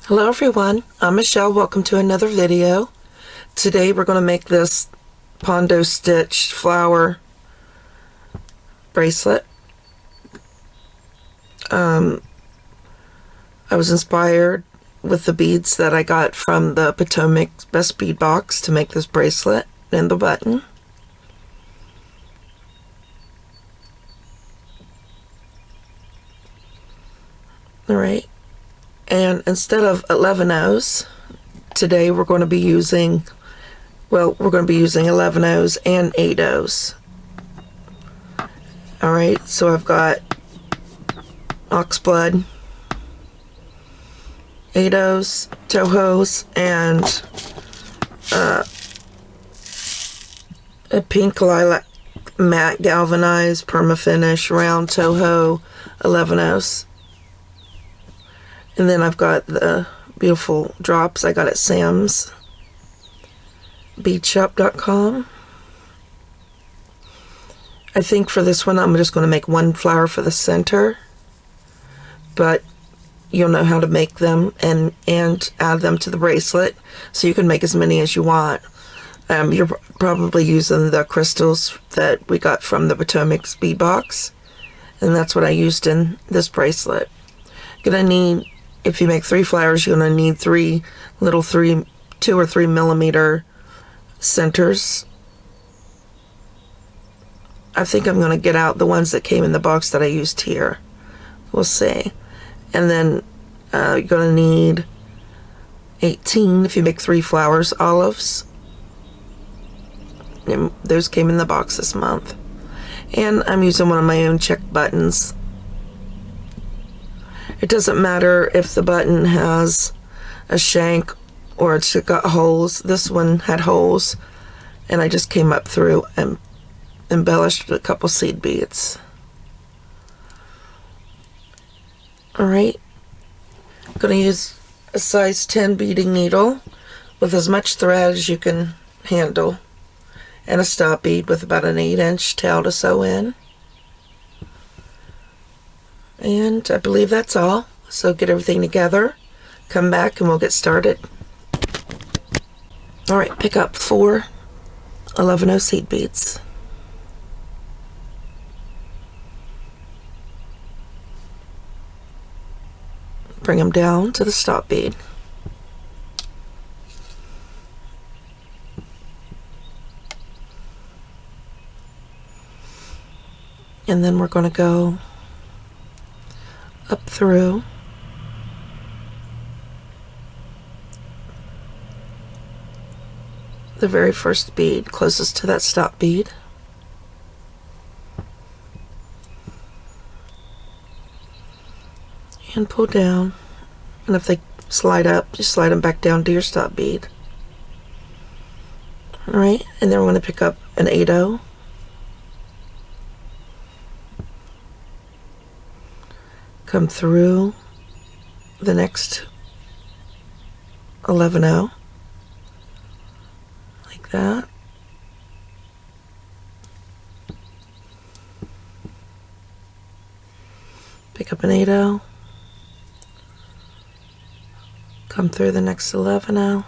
Hello everyone, I'm Michelle. Welcome to another video. Today we're going to make this Pondo stitch flower bracelet. I was inspired with the beads that I got from the Potomac Best Bead box to make this bracelet and the button. Alright, and instead of 11 O's, today we're going to be using, we're going to be using 11 O's and 8 O's. Alright, so I've got oxblood, 8 O's, Toho's, and a pink lilac matte galvanized permafinish round Toho 11 O's. And then I've got the beautiful drops I got at Sam's beadshop.com. I think for this one I'm just going to make one flower for the center, but you'll know how to make them and add them to the bracelet, so you can make as many as you want. You're probably using the crystals that we got from the Potomac bead box, and that's what I used in this bracelet. You're gonna need, if you make 3 flowers, you're gonna need 3 little 2 or 3 millimeter centers. I think I'm gonna get out the ones that came in the box that I used here. We'll see. And then you're gonna need 18 if you make 3 flowers olives. And those came in the box this month. And I'm using one of my own check buttons. It doesn't matter if the button has a shank or it's got holes. This one had holes, and I just came up through and embellished with a couple seed beads. Alright, I'm going to use a size 10 beading needle with as much thread as you can handle, and a stop bead with about an 8-inch tail to sew in. And I believe that's all. So get everything together, come back, and we'll get started. Alright, pick up 4 11-0 seed beads. Bring them down to the stop bead. And then we're going to go up through the very first bead closest to that stop bead. And pull down, and if they slide up, just slide them back down to your stop bead. Alright, and then we're going to pick up an 8-0. Come through the next 11-0, like that. Pick up an 8-0. Come through the next 11-0.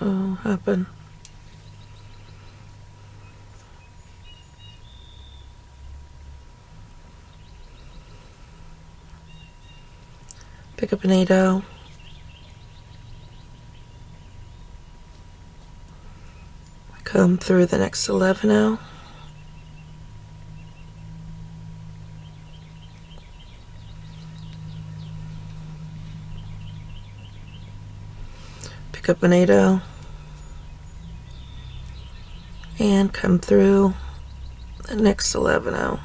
Oh, happened. Pick up an 8-0. Come through the next 11-0. Pick up an 8-0. And come through the next 11-0.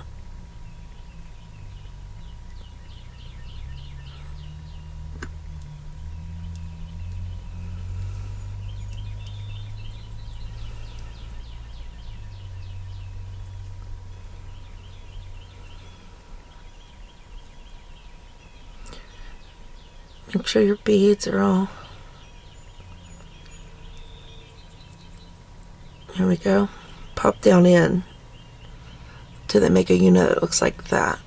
Make sure your beads are all, here we go, pop down in till they make a unit that looks like that.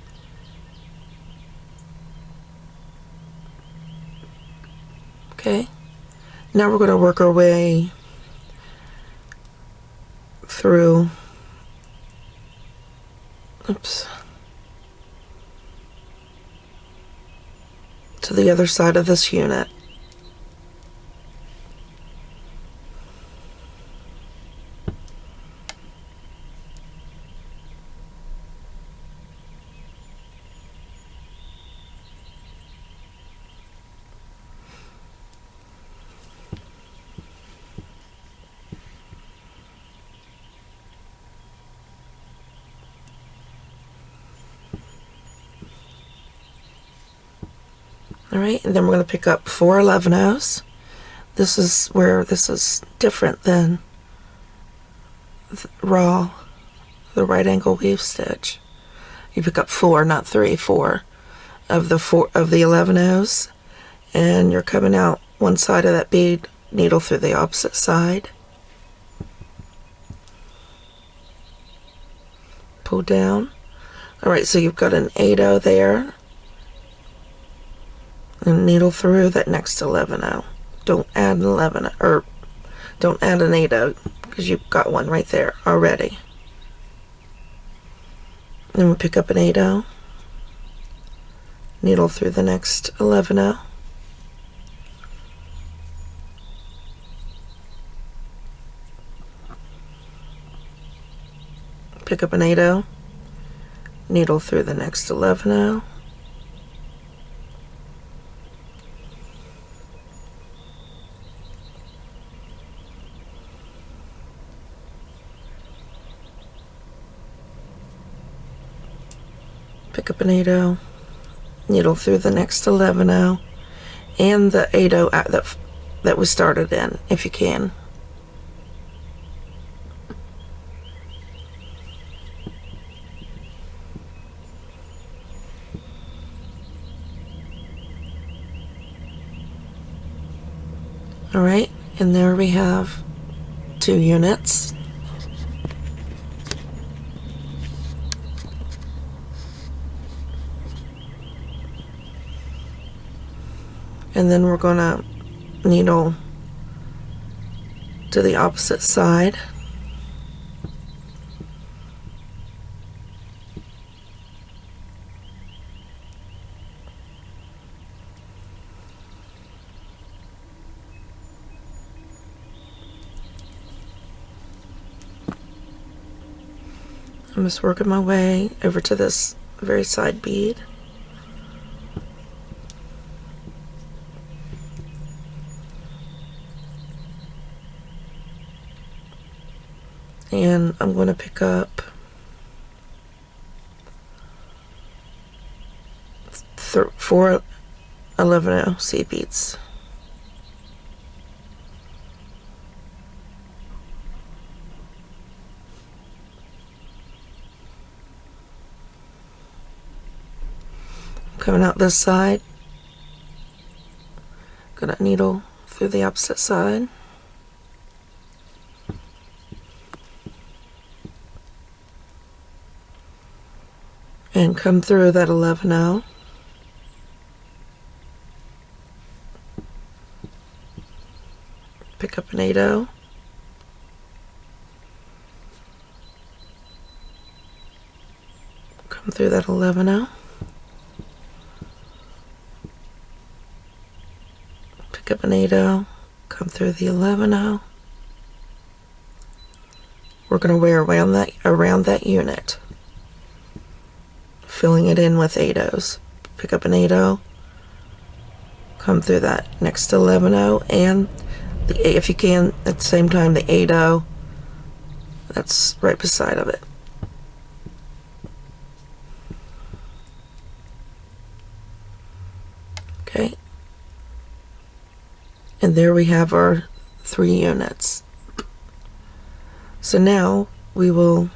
Okay, now we're going to work our way through, to the other side of this unit. Alright, and then we're going to pick up 4 11-ohs. This is where this is different than the right angle weave stitch. You pick up 4, not 3, 4 of the 11-ohs, and you're coming out one side of that bead, needle through the opposite side. Pull down. Alright, so you've got an 8-oh there. And needle through that next 11-oh. Don't add an 11, or don't add an 8-oh, because you've got one right there already. Then we pick up an 8-oh, needle through the next 11-oh. Pick up an 8-oh, needle through the next 11-oh. Pick up an 8-oh, needle through the next 11-oh, and the 8-oh that we started in, if you can. Alright, and there we have 2 units. And then we're going to needle to the opposite side. I'm just working my way over to this very side bead. And I'm going to pick up 4 11-oh seed beads. I'm coming out this side. Gonna needle through the opposite side. And come through that 11-oh. Pick up an 8-oh. Come through that 11-oh. Pick up an 8-oh. Come through the 11-oh. We're going to wear around that unit, filling it in with 8-ohs. Pick up an 8-oh, come through that next 11-oh, and if you can at the same time, the 8-oh that's right beside of it. Okay, and there we have our 3 units. So now we will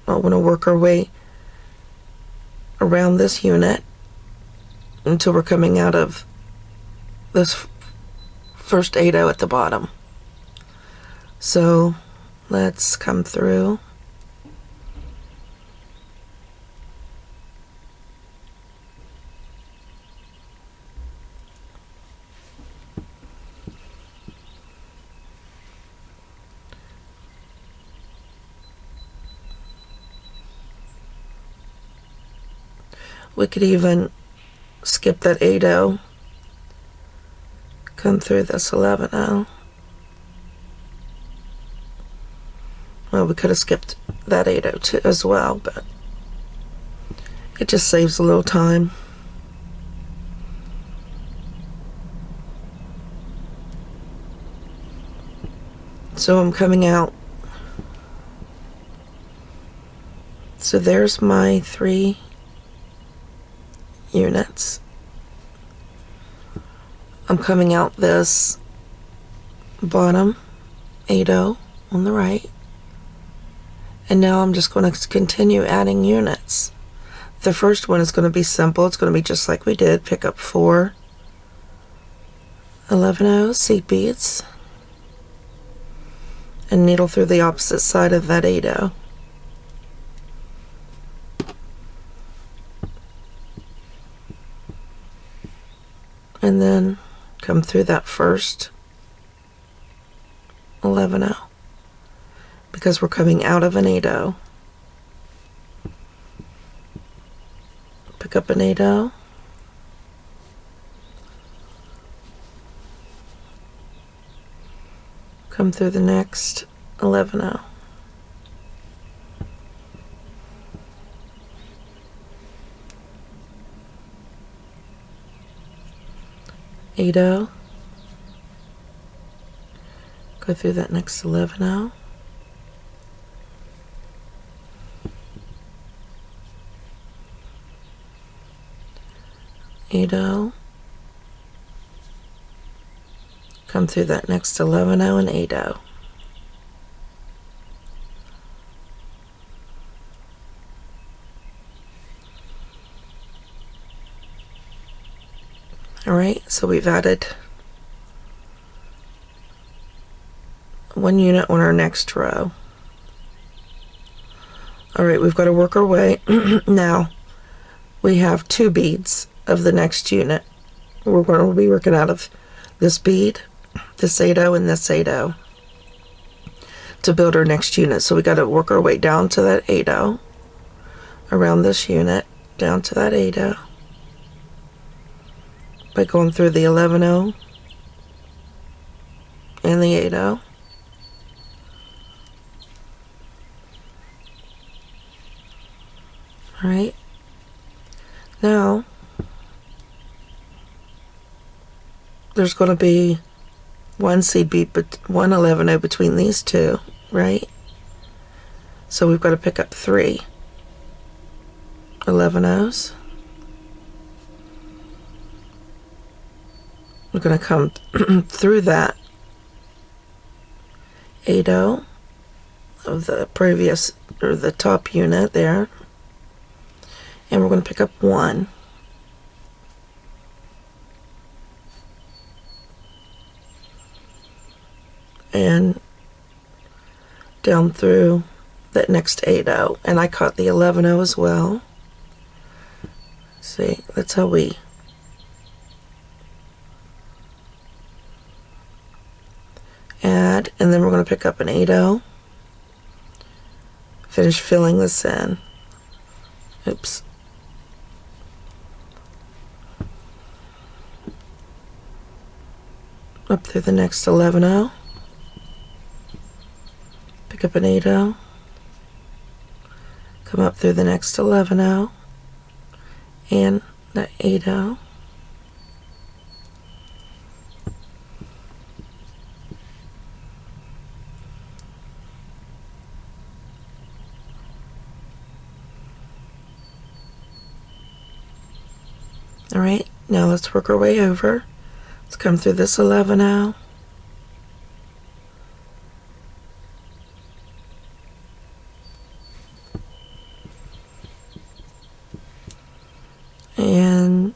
want to work our way around this unit until we're coming out of this first 8-oh at the bottom. So Let's come through. We could even skip that 8-0, come through this 11-0. Well, we could have skipped that 8-0 too as well, but it just saves a little time. So I'm coming out. So there's my 3 units. I'm coming out this bottom 8-0 on the right, and now I'm just going to continue adding units. The first one is going to be simple. It's going to be just like we did. Pick up 4 11-0 seed beads and needle through the opposite side of that 8-0. And then come through that first 11-0 because we're coming out of an 8-0. Pick up an 8-0. Come through the next 11-0. Go through that next 11-0. Come through that next 11-0 and 8-0. Alright, so we've added 1 unit on our next row. Alright, we've got to work our way. Now, we have 2 beads of the next unit. We're going to be working out of this bead, this 8-0, and this 8-0 to build our next unit. So we got to work our way down to that 8-0, around this unit, down to that 8-0, by going through the 11-0 and the 8-0. Alright, now there's going to be 1 seed bead, but 1 11-0 between these 2, right? So we've got to pick up 3 11-0s. We're going to come through that 8-0 of the previous, or the top unit there, and we're going to pick up 1. And down through that next 8-0, and I caught the 11-0 as well. See, that's how we add, and then we're going to pick up an 8-0, finish filling this in. Oops. Up through the next 11-0, pick up an 8-0, come up through the next 11-0 and the 8-0. Alright, now let's work our way over. Let's come through this 11-0. And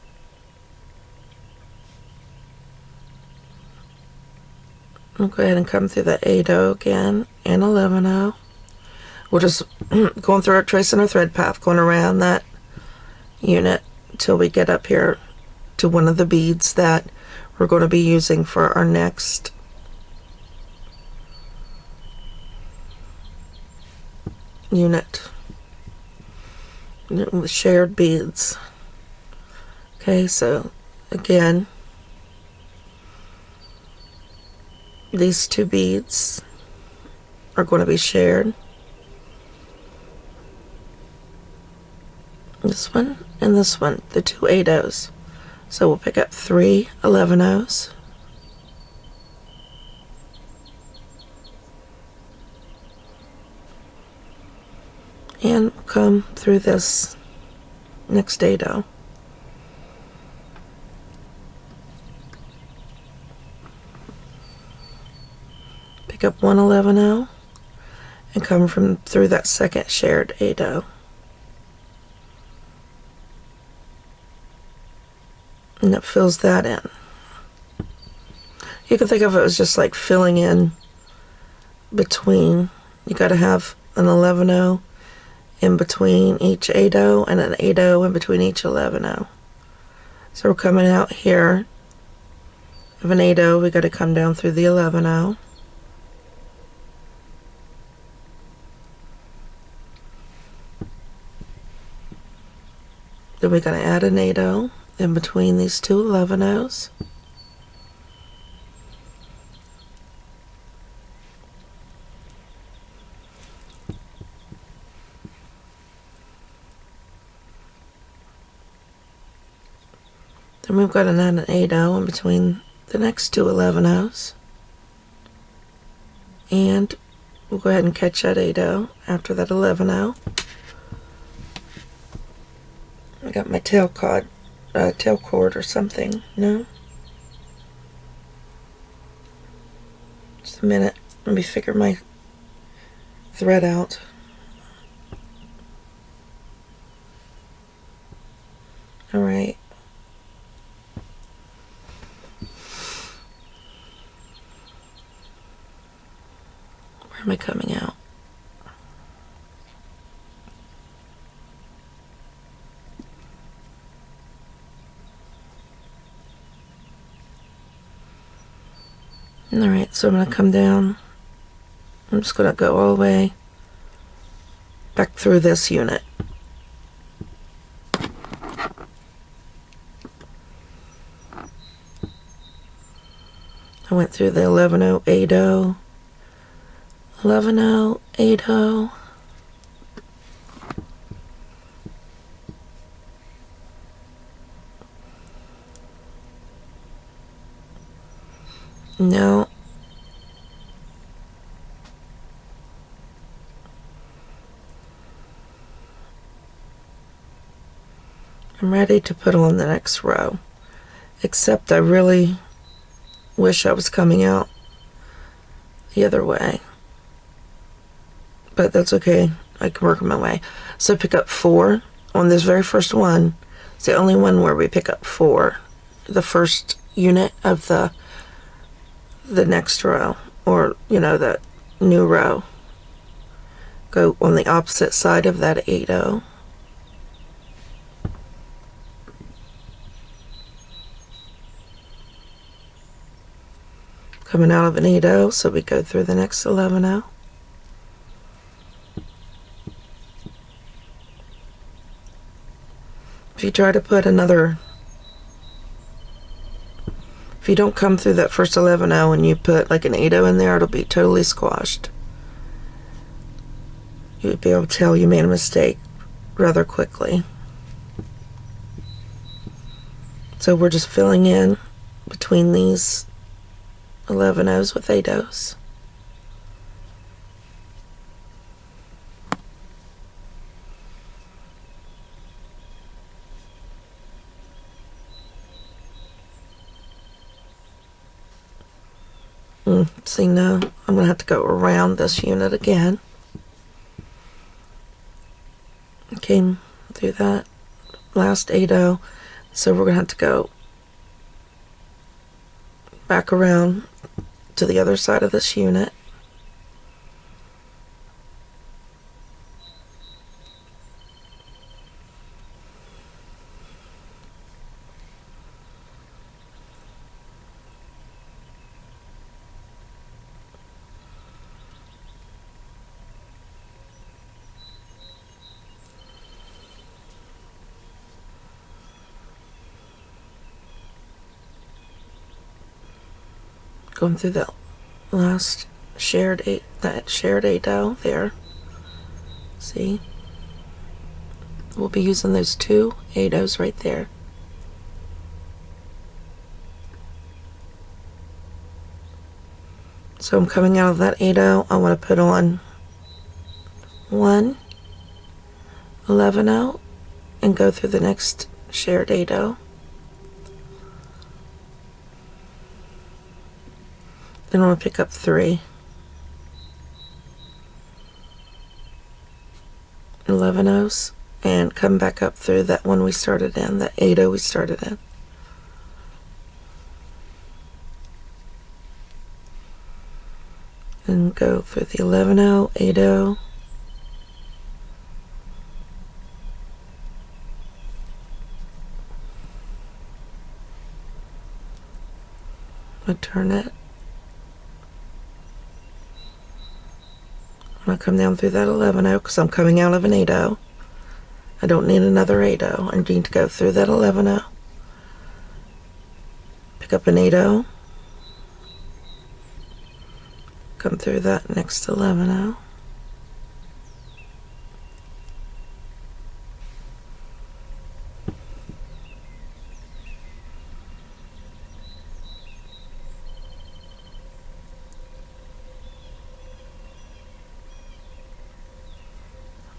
I'll go ahead and come through the 8-0 again and 11-0. We're just going through our tracing our thread path, going around that unit until we get up here to one of the beads that we're going to be using for our next unit with shared beads. Okay, so again, these two beads are going to be shared. This one and this one, the two 8-0s. So we'll pick up 3 11-0s. And we'll come through this next 8-0. Pick up 1 11-0 and come from through that second shared 8-0. And it fills that in. You can think of it as just like filling in between. You got to have an 11-0 in between each 8-0 and an 8-0 in between each 11-0. So we're coming out here of an 8-0, we got to come down through the 11-0. Then we're going to add an 8-0 in between these two 11-0s. Then we've got to add an 8-0 in between the next two 11-0s. And we'll go ahead and catch that 8-0 after that 11-0. I got my tail cord or something. No? Just a minute. Let me figure my thread out. Alright. Where am I coming out? Alright, so I'm going to come down. I'm just going to go all the way back through this unit. I went through the 11-0, 8-0, 11-0, 8-0. No. I'm ready to put on the next row. Except I really wish I was coming out the other way. But that's okay. I can work my way. So pick up 4 on this very first one. It's the only one where we pick up 4. The first unit of the next row, or the new row. Go on the opposite side of that 8-0. Coming out of an 8-0, so we go through the next 11-0. If you try to put another, if you don't come through that first 11-0 and you put like an 8-0 in there, it'll be totally squashed. You'd be able to tell you made a mistake rather quickly. So we're just filling in between these 11-0s with 8-0s. See, now I'm going to have to go around this unit again. Came through that last 8-0, so we're going to have to go back around to the other side of this unit. Going through the last that shared 8 there. See? We'll be using those 2 8 right there. So I'm coming out of that 8 I want to put on 1 11 and go through the next shared 8 Then I'm going to pick up 3 11 and come back up through that one we started in, that 8 we started in. And go through the 11 8 I turn it. I'm going to come down through that 11 because I'm coming out of an 8 I don't need another 8 I need to go through that 11 pick up an 8 come through that next 11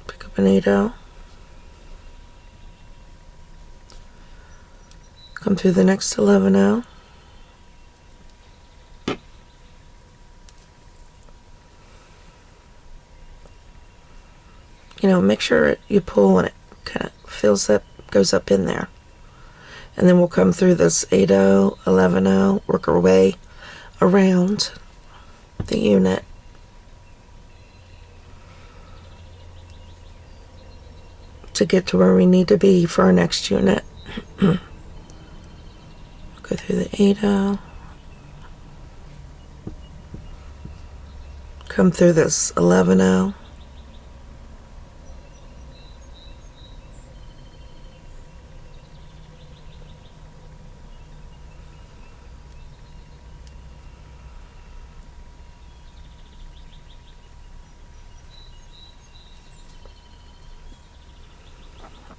pick up an 8 come through the next 11 you know, make sure you pull and it kind of fills up, goes up in there. And then we'll come through this 8 11 work our way around the unit. To get to where we need to be for our next unit. Go through the 8 come through this 11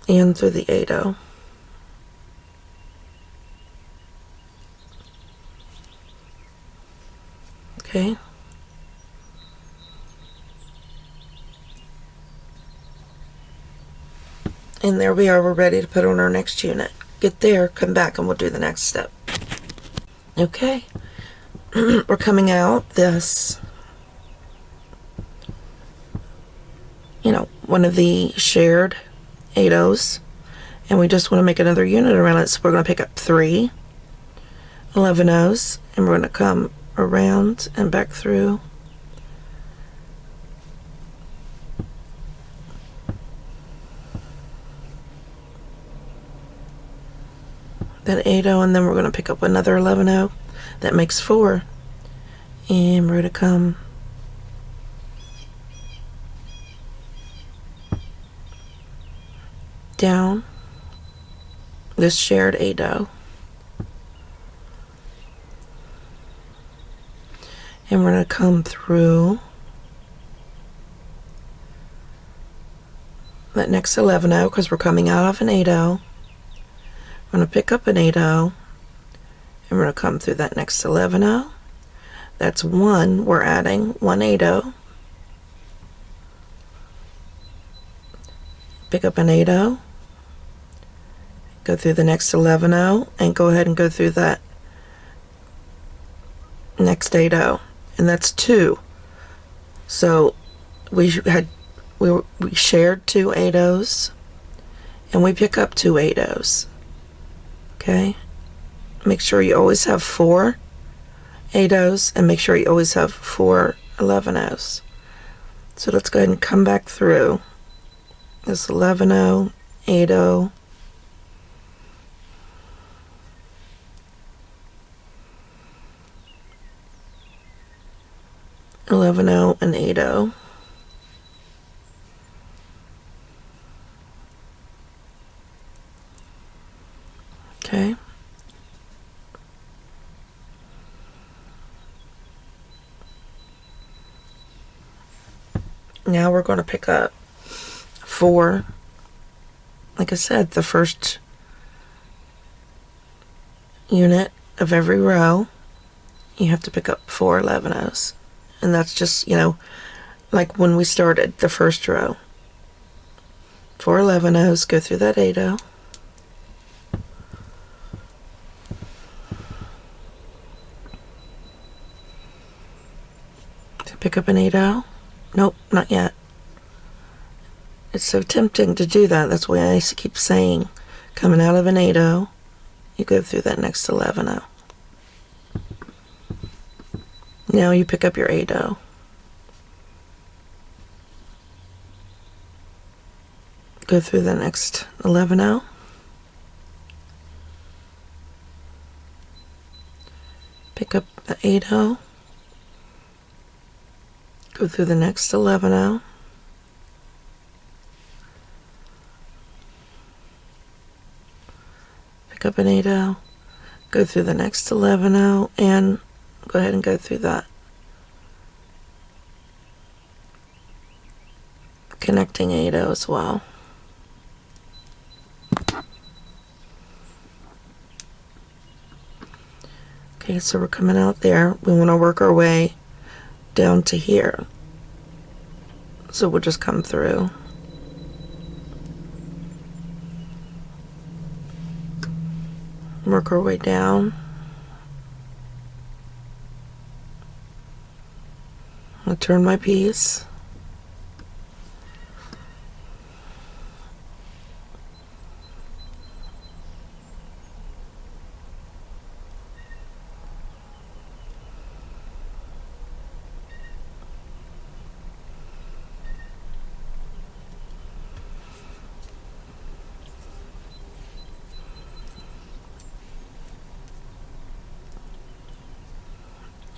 and through the 8 okay. And there we are, we're ready to put on our next unit. Get there, come back, and we'll do the next step. Okay, we're coming out this, you know, one of the shared 8 and we just want to make another unit around it, so we're going to pick up 3 11 and we're going to come around and back through that 8 and then we're going to pick up another 11 that makes 4, and we're going to come down this shared 8 and we're going to come through that next 11 because we're coming out of an 8 we're going to pick up an 8 and we're going to come through that next 11 that's 1, we're adding 1 8 pick up an 8 go through the next 11 and go ahead and go through that next 8 and that's 2. So we shared 2 8 and we pick up 2 8 okay. Make sure you always have 4 8 and make sure you always have 4 11 so let's go ahead and come back through this 11 8 11 and 8 okay. Now we're going to pick up 4, like I said, the first unit of every row. You have to pick up 4 11-ohs. And that's just, like when we started the first row. 4 11-ohs, go through that 8-oh. Pick up an 8-oh. Nope, not yet. It's so tempting to do that. That's why I keep saying, coming out of an 8-oh, you go through that next 11-oh. Now you pick up your 8-oh. Go through the next 11-oh. Pick up the 8-oh. Go through the next 11-oh. Pick up an 8-oh. Go through the next 11-oh and go ahead and go through that connecting 8-oh as well. Okay, so we're coming out there. We want to work our way down to here. So we'll just come through. Work our way down. I'll turn my piece.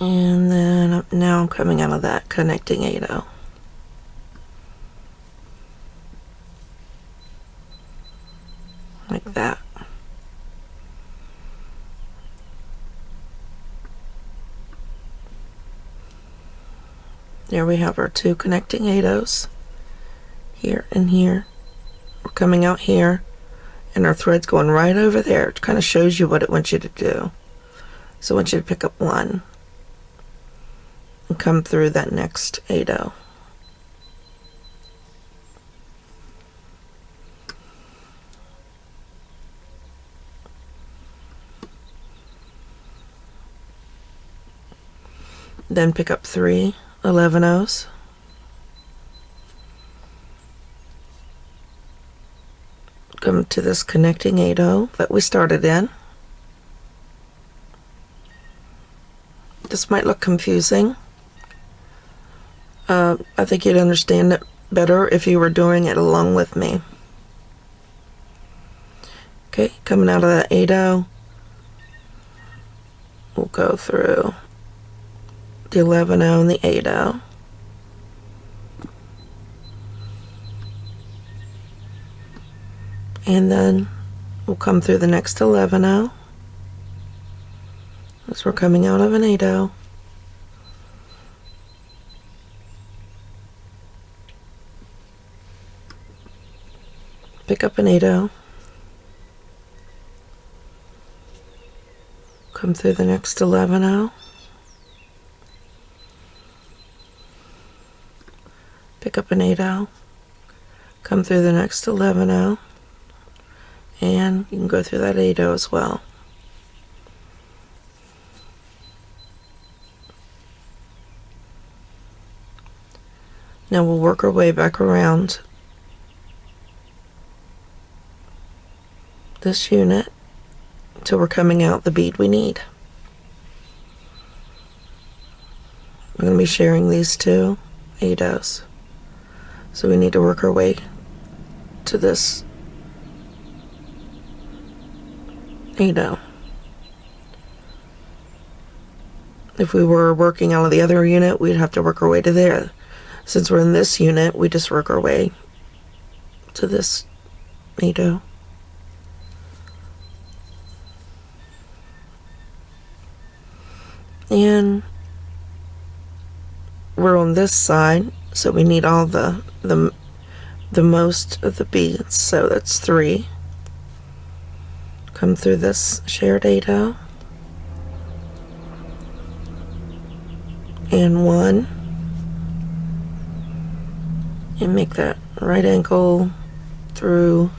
And then now I'm coming out of that connecting 8-oh. Like that. There we have our 2 connecting 8-ohs. Here and here. We're coming out here and our thread's going right over there. It kind of shows you what it wants you to do. So I want you to pick up 1 and come through that next 8-oh. Then pick up 3 11-ohs. Come to this connecting 8-oh that we started in. This might look confusing. I think you'd understand it better if you were doing it along with me. Okay, coming out of that 8-oh, we'll go through the 11-oh and the 8-oh. And then we'll come through the next 11-oh as we're coming out of an 8-oh. Pick up an 8-oh. Come through the next 11-oh. Pick up an 8-oh. Come through the next 11-oh. And you can go through that 8-oh as well. Now we'll work our way back around this unit until we're coming out the bead we need. We're going to be sharing these 2 8-ohs. So we need to work our way to this 8-oh. If we were working out of the other unit, we'd have to work our way to there. Since we're in this unit, we just work our way to this 8-oh. And we're on this side. So we need all the most of the beads, so that's 3. Come through this shared 8-0 and 1, and make that right angle through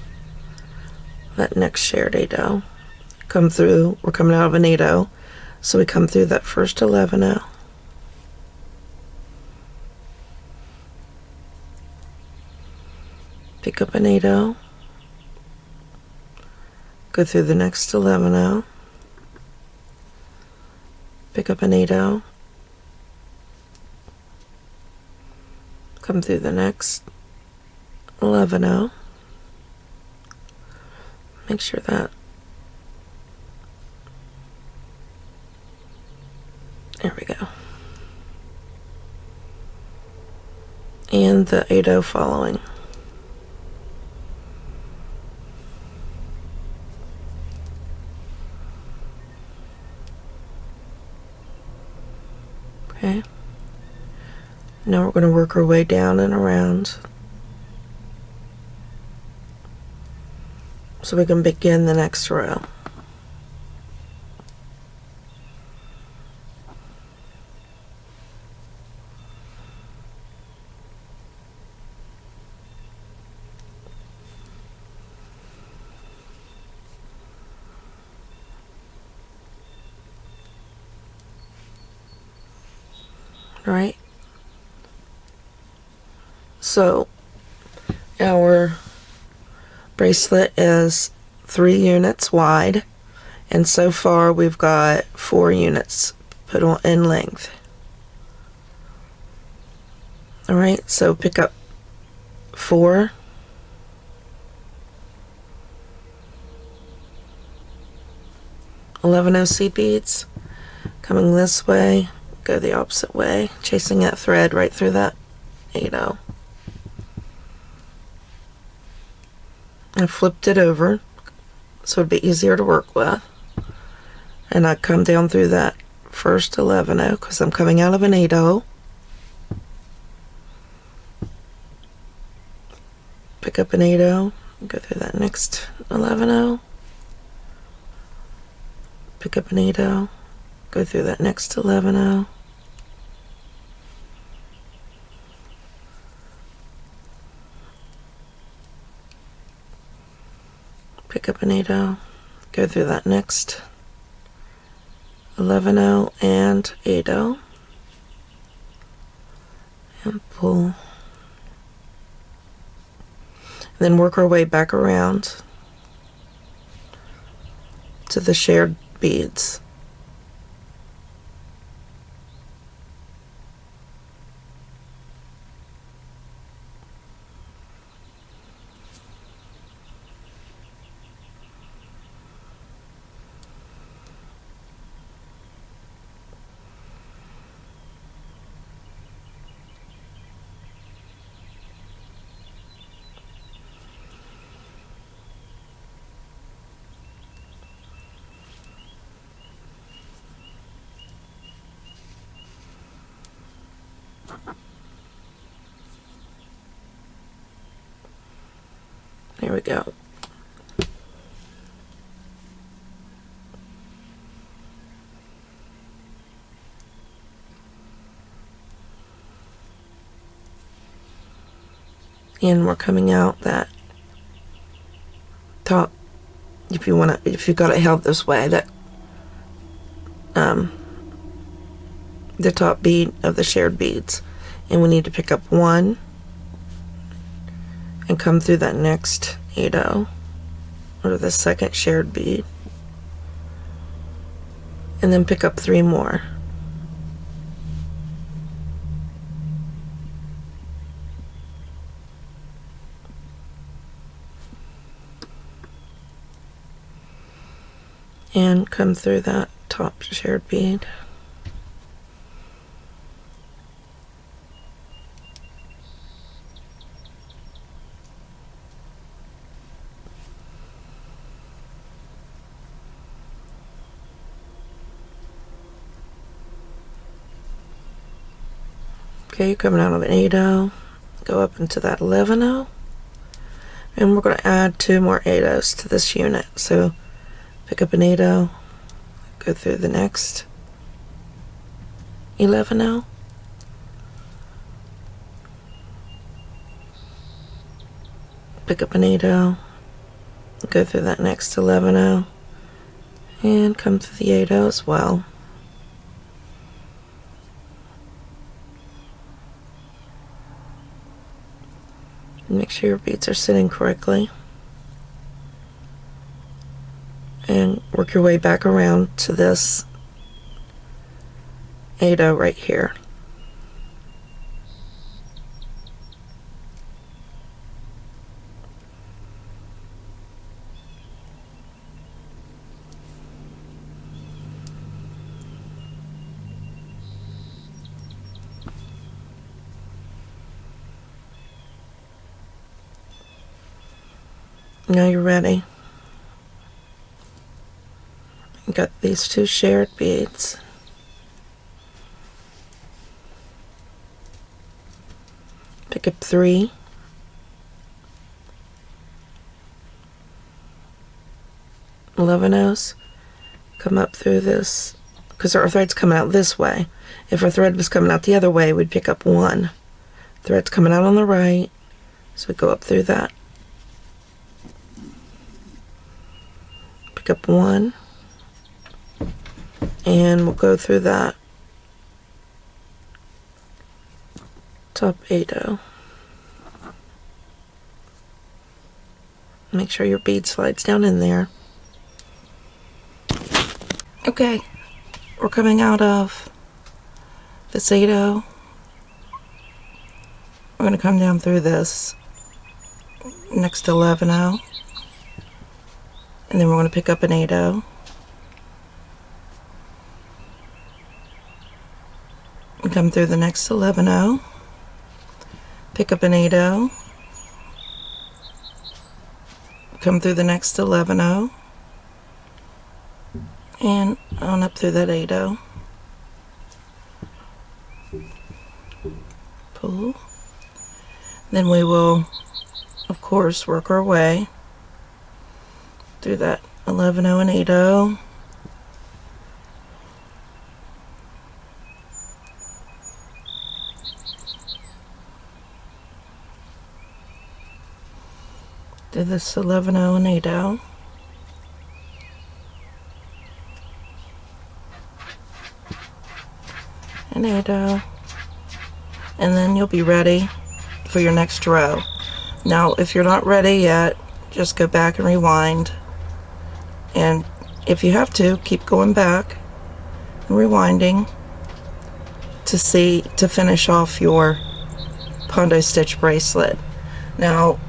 that next shared 8-0. Come through, we're coming out of an 8-0, so we come through that first 11-0. Pick up an 8-0, go through the next 11-0, pick up an 8-0, come through the next 11-0, make sure that, there we go, and the 8-0 following. Okay, now we're going to work our way down and around so we can begin the next row. Right? So our bracelet is 3 units wide, and so far we've got 4 units put on in length. Alright, so pick up 4, seed beads, coming this way, go the opposite way, chasing that thread right through that 8-0. I flipped it over so it'd be easier to work with, and I come down through that first 11-0 because I'm coming out of an 8-0, pick up an 8-0, go through that next 11-0, pick up an 8-0, go through that next 11-0, pick up an 8-0, go through that next 11-0 and 8-0, and pull. Then work our way back around to the shared beads. There we go. And we're coming out that top, if you want to, if you got it held this way, that the top bead of the shared beads, and we need to pick up 1 and come through that next 8-0 or the second shared bead, and then pick up 3 more. And come through that top shared bead. Okay, you're coming out of an 8/0, go up into that 11/0, and we're going to add 2 more 8/0s to this unit. So pick up an 8/0, go through the next 11/0, pick up an 8/0, go through that next 11/0, and come through the 8/0 as well. Make sure your beads are sitting correctly, and work your way back around to this 8/0 right here. Now you're ready. You got these 2 shared beads. Pick up 3. (11/0s). Come up through this, because our thread's coming out this way. If our thread was coming out the other way, we'd pick up 1. Thread's coming out on the right, so we go up through that. Pick up 1, and we'll go through that top 8/0. Make sure your bead slides down in there. Okay, we're coming out of this 8/0. We're going to come down through this next 11/0. And then we're going to pick up an 8/0. And come through the next 11/0. Pick up an 8/0. Come through the next 11/0. And on up through that 8/0. Pull. Then we will, of course, work our way through that 11/0 and 8/0. Do this 11/0 and 8/0. And 8/0. And then you'll be ready for your next row. Now, if you're not ready yet, just go back and rewind. And if you have to, keep going back and rewinding to finish off your Pondo stitch bracelet. Now,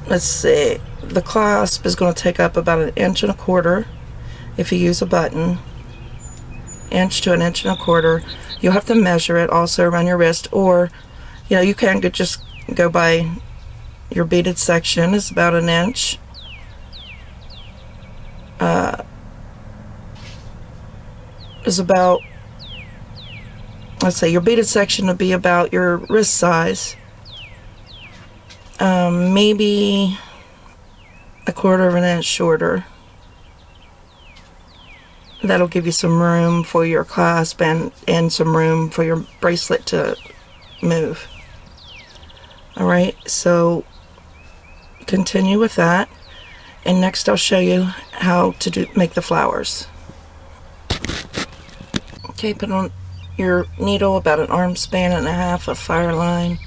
let's see, the clasp is going to take up about 1 1/4 inches if you use a button. 1 to 1 1/4 inches. You'll have to measure it also around your wrist, or you can just go by your beaded section is about 1 inch. Is about, let's say your beaded section would be about your wrist size, maybe 1/4 inch shorter. That'll give you some room for your clasp and some room for your bracelet to move. Alright, so continue with that, and next I'll show you how to make the flowers. Okay, put on your needle about 1.5 arm span of fire line.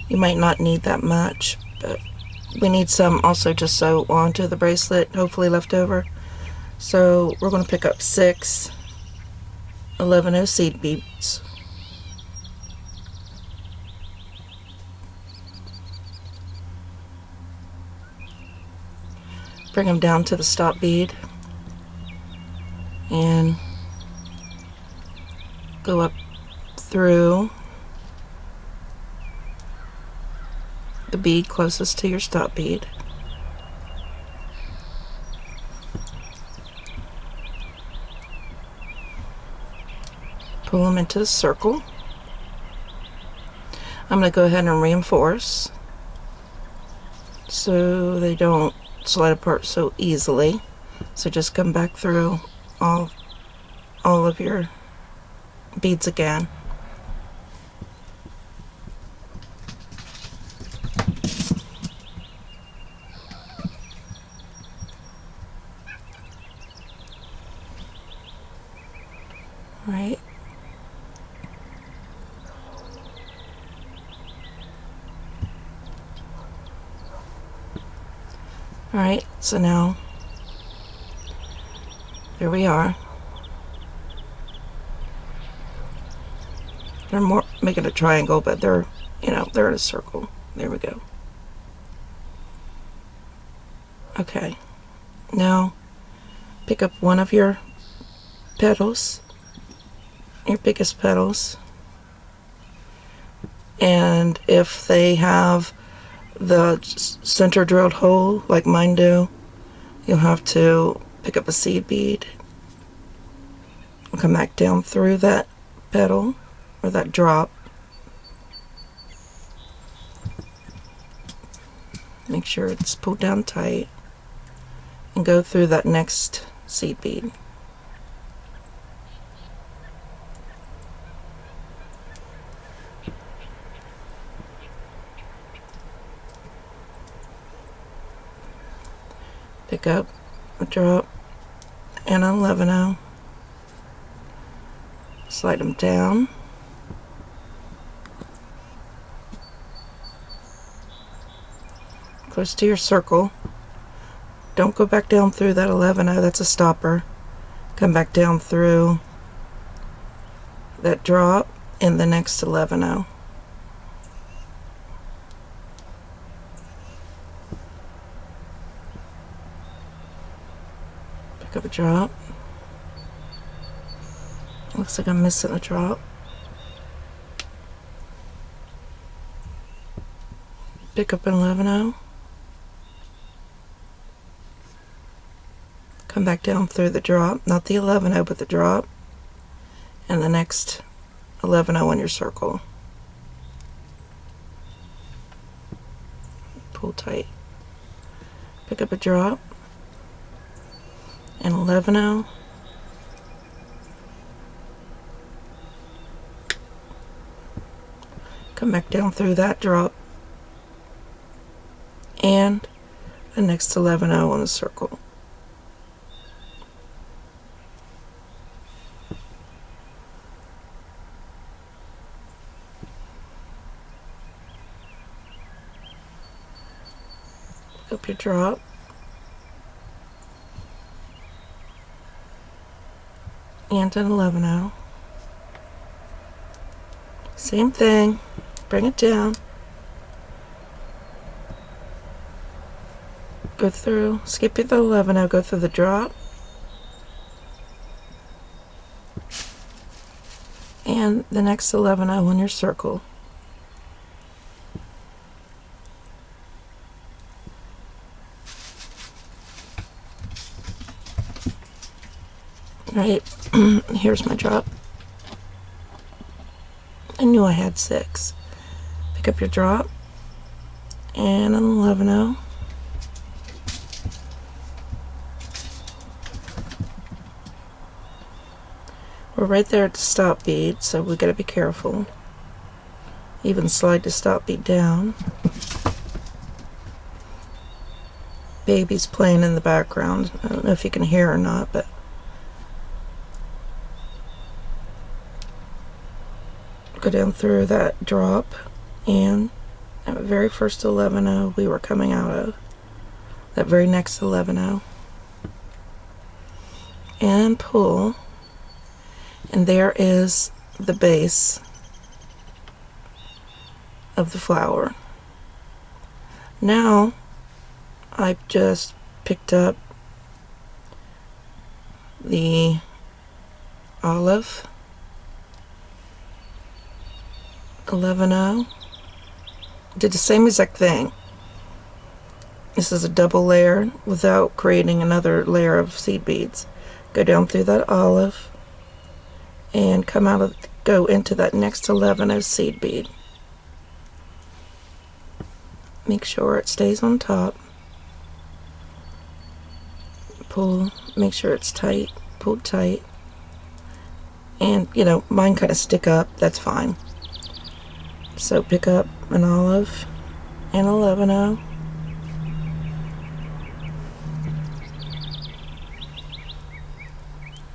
You might not need that much, but we need some also to sew onto the bracelet, hopefully left over. So we're going to pick up 6 11/0 seed beads. Bring them down to the stop bead and go up through the bead closest to your stop bead. Pull them into the circle. I'm going to go ahead and reinforce so they don't slide apart so easily. So just come back through all of your beads again. Right. Alright, so now there we are. They're more making a triangle, but they're, you know, they're in a circle. There we go. Okay, now pick up one of your petals, your biggest petals, and if they have the center drilled hole like mine do, you'll have to pick up a seed bead and come back down through that petal or that drop. Make sure it's pulled down tight and go through that next seed bead. Pick up a drop and a 11-0. Slide them down. Close to your circle. Don't go back down through that 11-0, that's a stopper. Come back down through that drop and the next 11-0. Pick up a drop. Looks like I'm missing a drop. Pick up an 11-0. Come back down through the drop, not the 11-0, but the drop, and the next 11-0 in your circle. Pull tight. Pick up a drop, and 11-0. Come back down through that drop, and the next 11-0 on the circle. Up your drop, and an 11-0. Same thing, bring it down, go through, skip the 11-0, go through the drop, and the next 11-0 on your circle. Right, here's my drop. I knew I had 6. Pick up your drop and an 11-0. We're right there at the stop bead, so we gotta be careful. Even slide the stop bead down. Baby's playing in the background. I don't know if you can hear or not, but go down through that drop and that very first 11-0 we were coming out of, that very next 11-0, and pull, and there is the base of the flower. Now I've just picked up the olive, 11-0, did the same exact thing. This is a double layer without creating another layer of seed beads. Go down through that olive and go into that next 11 seed bead. Make sure it stays on top. Pull, make sure it's tight, pulled tight. And you know, mine kind of stick up, that's fine. So pick up an olive and 11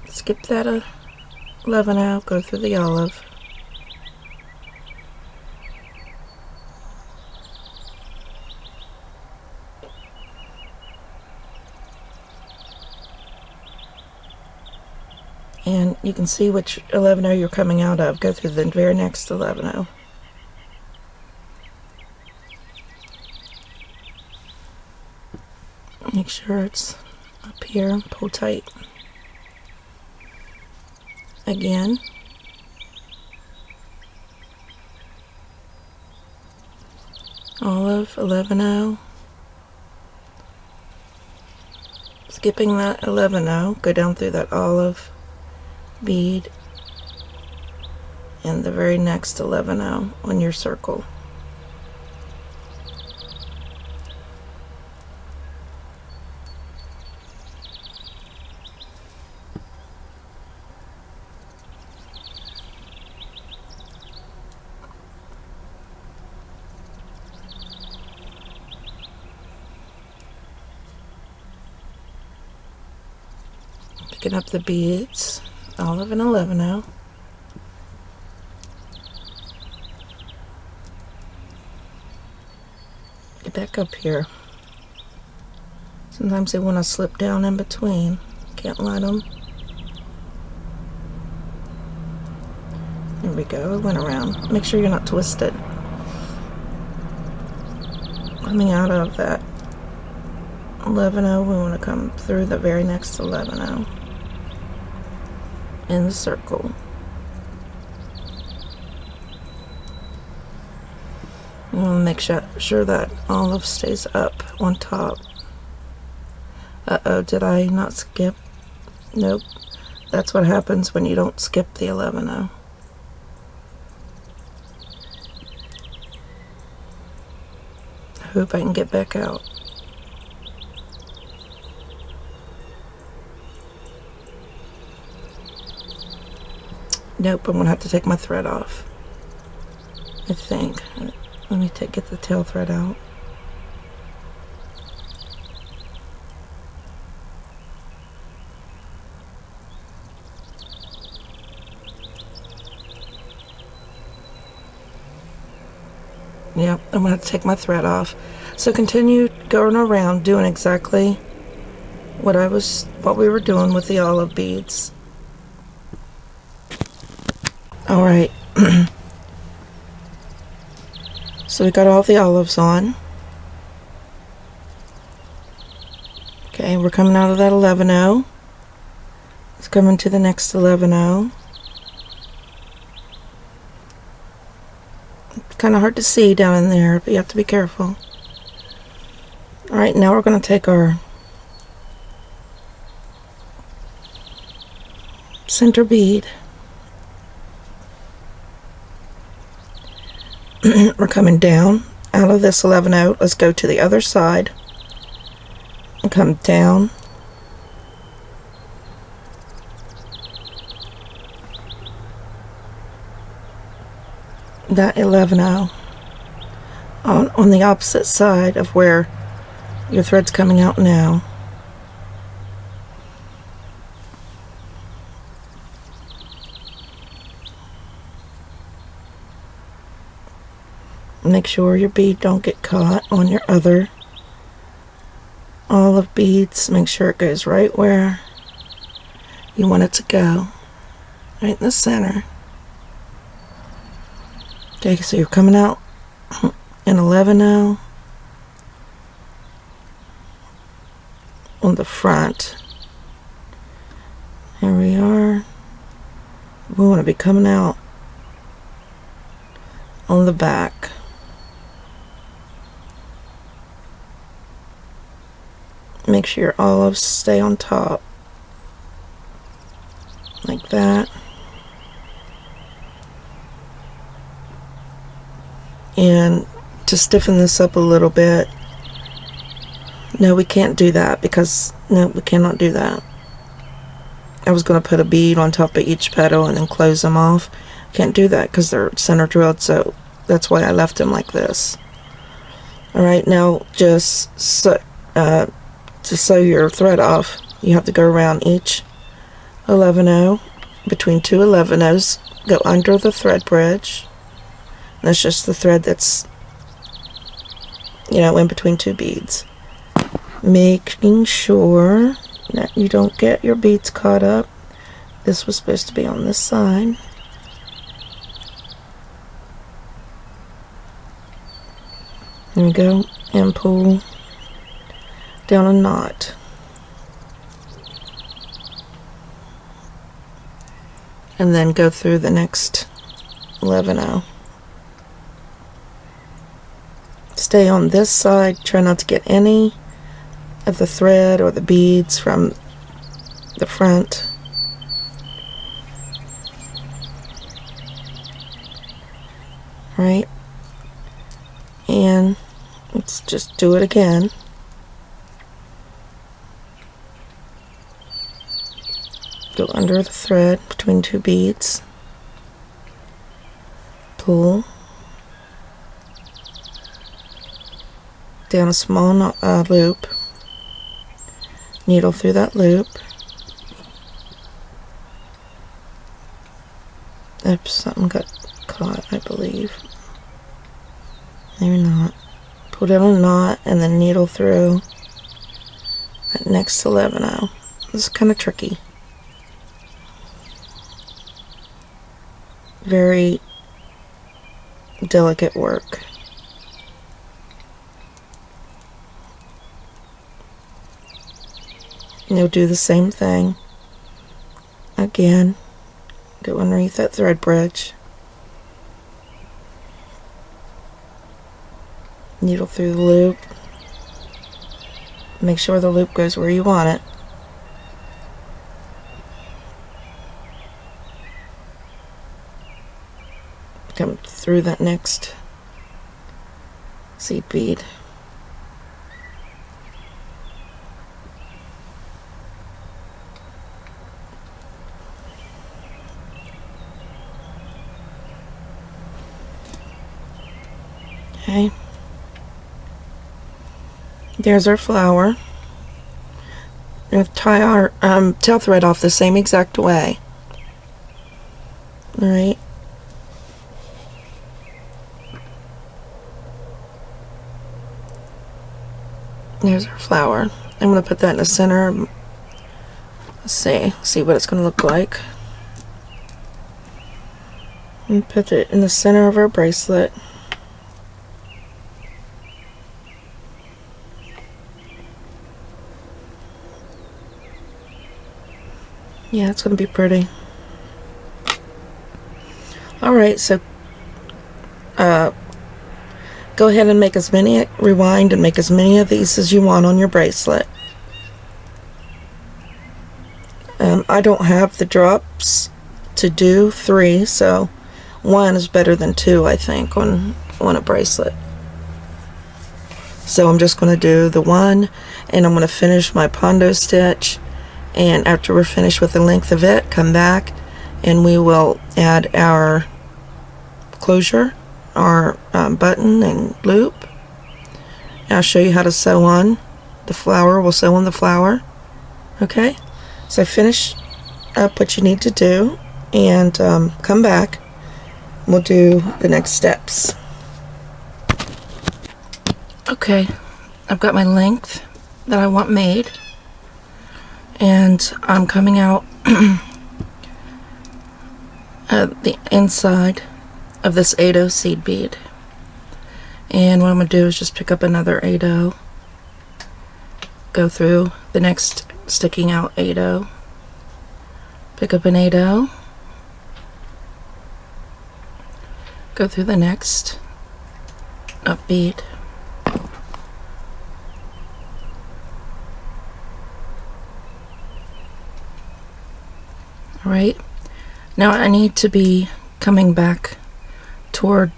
skip that 11 go through the olive. And you can see which 11 you're coming out of. Go through the very next 11. Make sure it's up here, pull tight. Again. Olive, 11 skipping that 11 go down through that olive bead and the very next 11 on your circle. Picking up the beads, olive and 11 Get back up here. Sometimes they want to slip down in between. Can't let them. There we go, it went around. Make sure you're not twisted. Coming out of that 11 we want to come through the very next 11 in the circle. You want to make sure that olive stays up on top. Uh-oh, did I not skip? Nope. That's what happens when you don't skip the 11 I hope I can get back out. Nope, I'm going to have to take my thread off, I think. Let me get the tail thread out. Yep, I'm going to have to take my thread off. So continue going around doing exactly what we were doing with the olive beads. All right. So we got all the olives on. Okay, we're coming out of that 11 Let's come into the next 11 It's kind of hard to see down in there, but you have to be careful. All right, now we're going to take our center bead. We're coming down out of this 11 Let's go to the other side and come down. That 11 on the opposite side of where your thread's coming out now. Make sure your bead don't get caught on your other olive beads. Make sure it goes right where you want it to go, right in the center. Okay, so you're coming out in 11 now on the front. Here we are. We want to be coming out on the back. Make sure your olives stay on top, like that. And to stiffen this up a little bit, no, we can't do that because, no, we cannot do that. I was going to put a bead on top of each petal and then close them off. Can't do that because they're center drilled, so that's why I left them like this. Alright, now just to sew your thread off, you have to go around each 11-0, between two 11-0s, go under the thread bridge. That's just the thread that's, you know, in between two beads. Making sure that you don't get your beads caught up. This was supposed to be on this side. There we go, and pull down a knot. And then go through the next 11-0. Stay on this side, try not to get any of the thread or the beads from the front. Right? And let's just do it again. Go under the thread between two beads. Pull down a small loop. Needle through that loop. Oops, something got caught, I believe. Maybe not. Pull down a knot and then needle through that next 11-0. This is kind of tricky. Very delicate work. And you'll do the same thing again. Go underneath that thread bridge. Needle through the loop. Make sure the loop goes where you want it. Come through that next seed bead. Okay. There's our flower. We're going to tie our tail thread off the same exact way. Alright. There's our flower. I'm going to put that in the center. Let's see what it's going to look like. And put it in the center of our bracelet. Yeah, it's going to be pretty. Alright, so go ahead and make as many, rewind and make as many of these as you want on your bracelet. I don't have the drops to do 3, so 1 is better than 2, I think, on a bracelet. So I'm just going to do the 1, and I'm going to finish my Pondo stitch, and after we're finished with the length of it, come back and we will add our closure, our button and loop. And I'll show you how to sew on the flower. We'll sew on the flower. Okay, so finish up what you need to do and come back. We'll do the next steps. Okay, I've got my length that I want made, and I'm coming out at the inside of this 8/0 seed bead. And what I'm going to do is just pick up another 8/0, go through the next sticking out 8/0, pick up an 8/0, go through the next up bead, alright. Now I need to be coming back toward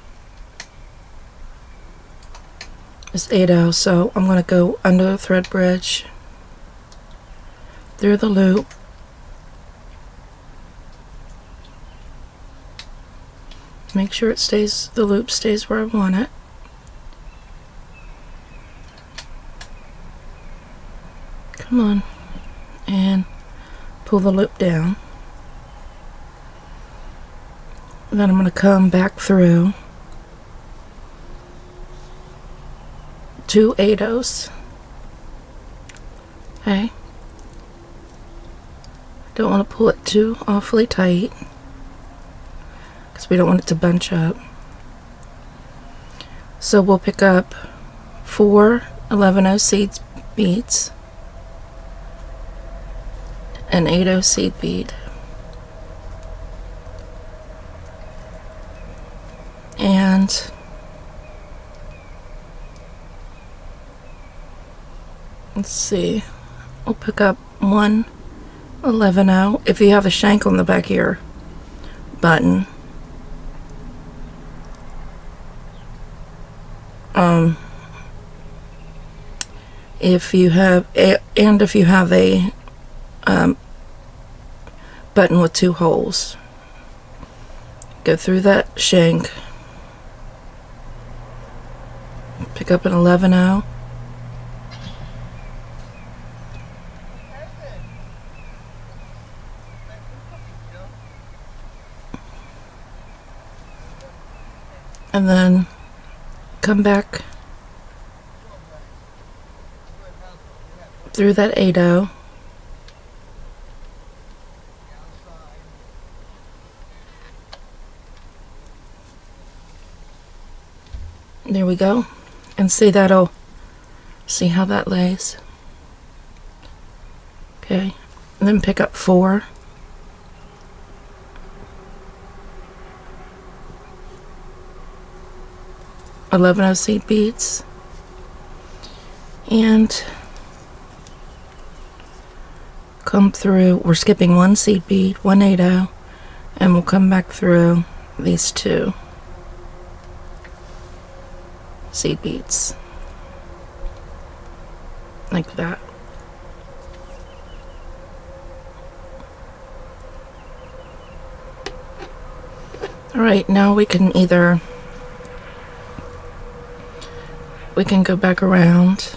is 8/0, so I'm going to go under the thread bridge, through the loop, make sure it stays, the loop stays where I want it. Come on, and pull the loop down. And then I'm going to come back through 2 8/0s. Okay. Don't want to pull it too awfully tight because we don't want it to bunch up. So we'll pick up 4 11/0 seed beads, an 8/0 seed bead, and let's see, we'll pick up 1 11/0. If you have a shank on the back of your button, if you have a button with 2 holes, go through that shank, pick up an 11/0, and then come back through that 8/0, there we go, and see how that lays. Okay, and then pick up 4 11/0 seed beads, and come through, we're skipping 1 seed bead, 1 8/0, and we'll come back through these 2 seed beads like that. Alright, now we can go back around,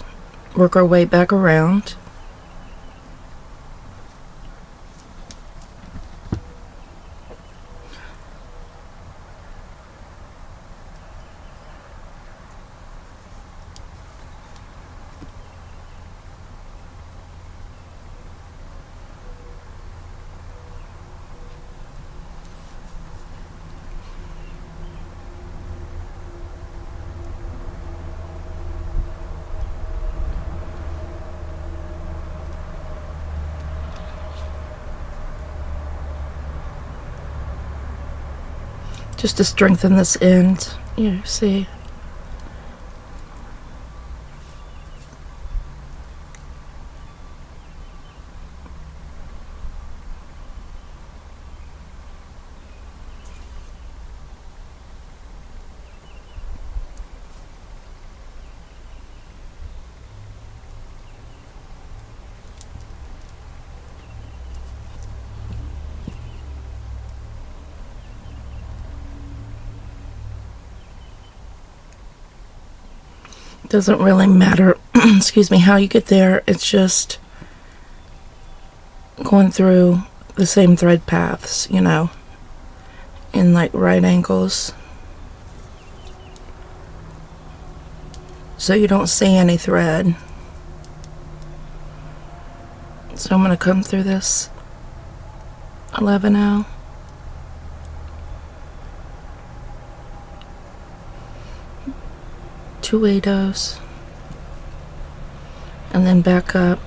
work our way back around. Just to strengthen this end, you see. Doesn't really matter, excuse me, how you get there. It's just going through the same thread paths, you know, in like right angles, so you don't see any thread. So I'm going to come through this 11/0, two 8/0s, and then back up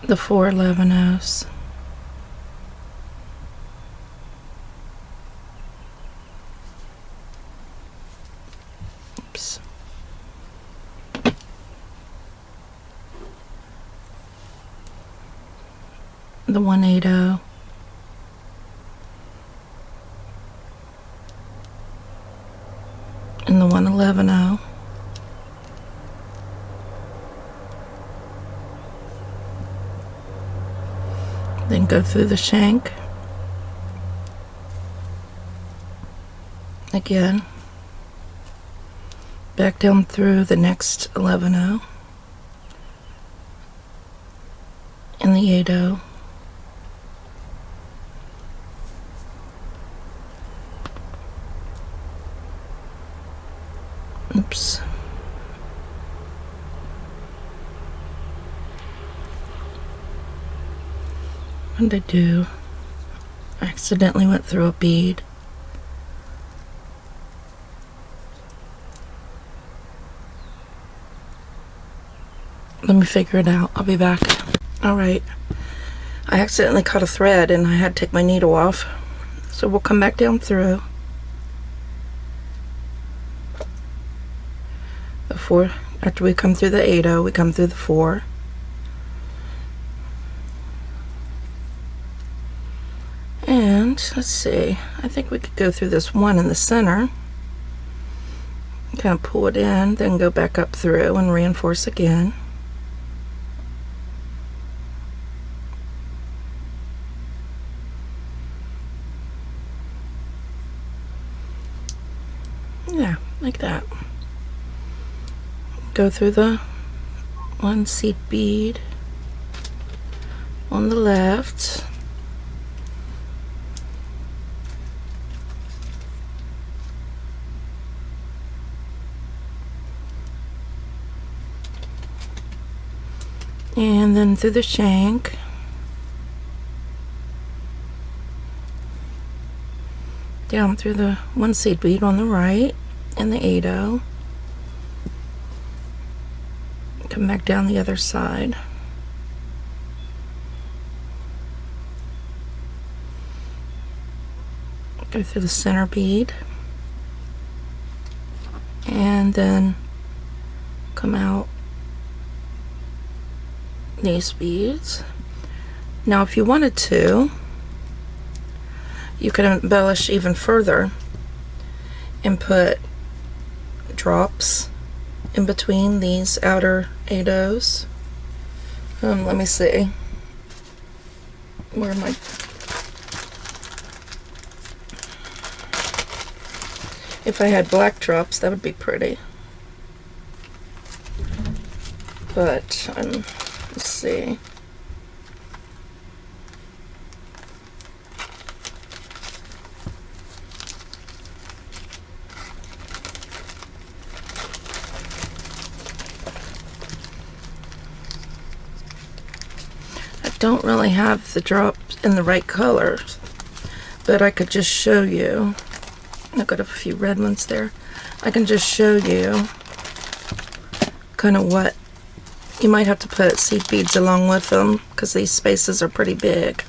the 4 11/0s. Oops. The 1 8/0, and the 1 11/0, Then go through the shank again, back down through the next 11-0 and the 8-0. Oops. What did I do? I accidentally went through a bead. Let me figure it out. I'll be back. Alright. I accidentally cut a thread and I had to take my needle off. So we'll come back down through. The 4. After we come through the 8-0, we come through the 4. And let's see, I think we could go through this 1 in the center, kind of pull it in, then go back up through and reinforce again. Yeah, like that. Go through the 1 seed bead on the left. And then through the shank, down through the 1 seed bead on the right and the 8-0, come back down the other side, go through the center bead, and then come out these beads. Now if you wanted to, you could embellish even further and put drops in between these outer 8-0s. Let me see. Where am I? If I had black drops, that would be pretty. But let's see. I don't really have the drops in the right colors, but I could just show you. I've got a few red ones there. I can just show you kind of what you might have to put seed beads along with them, because these spaces are pretty big.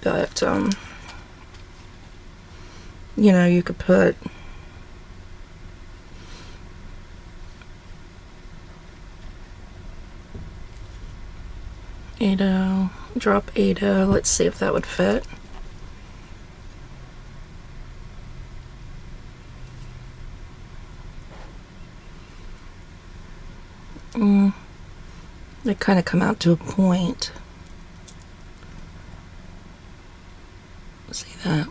But you know, you could put drop 8-0. Let's see if that would fit. They kind of come out to a point. See that?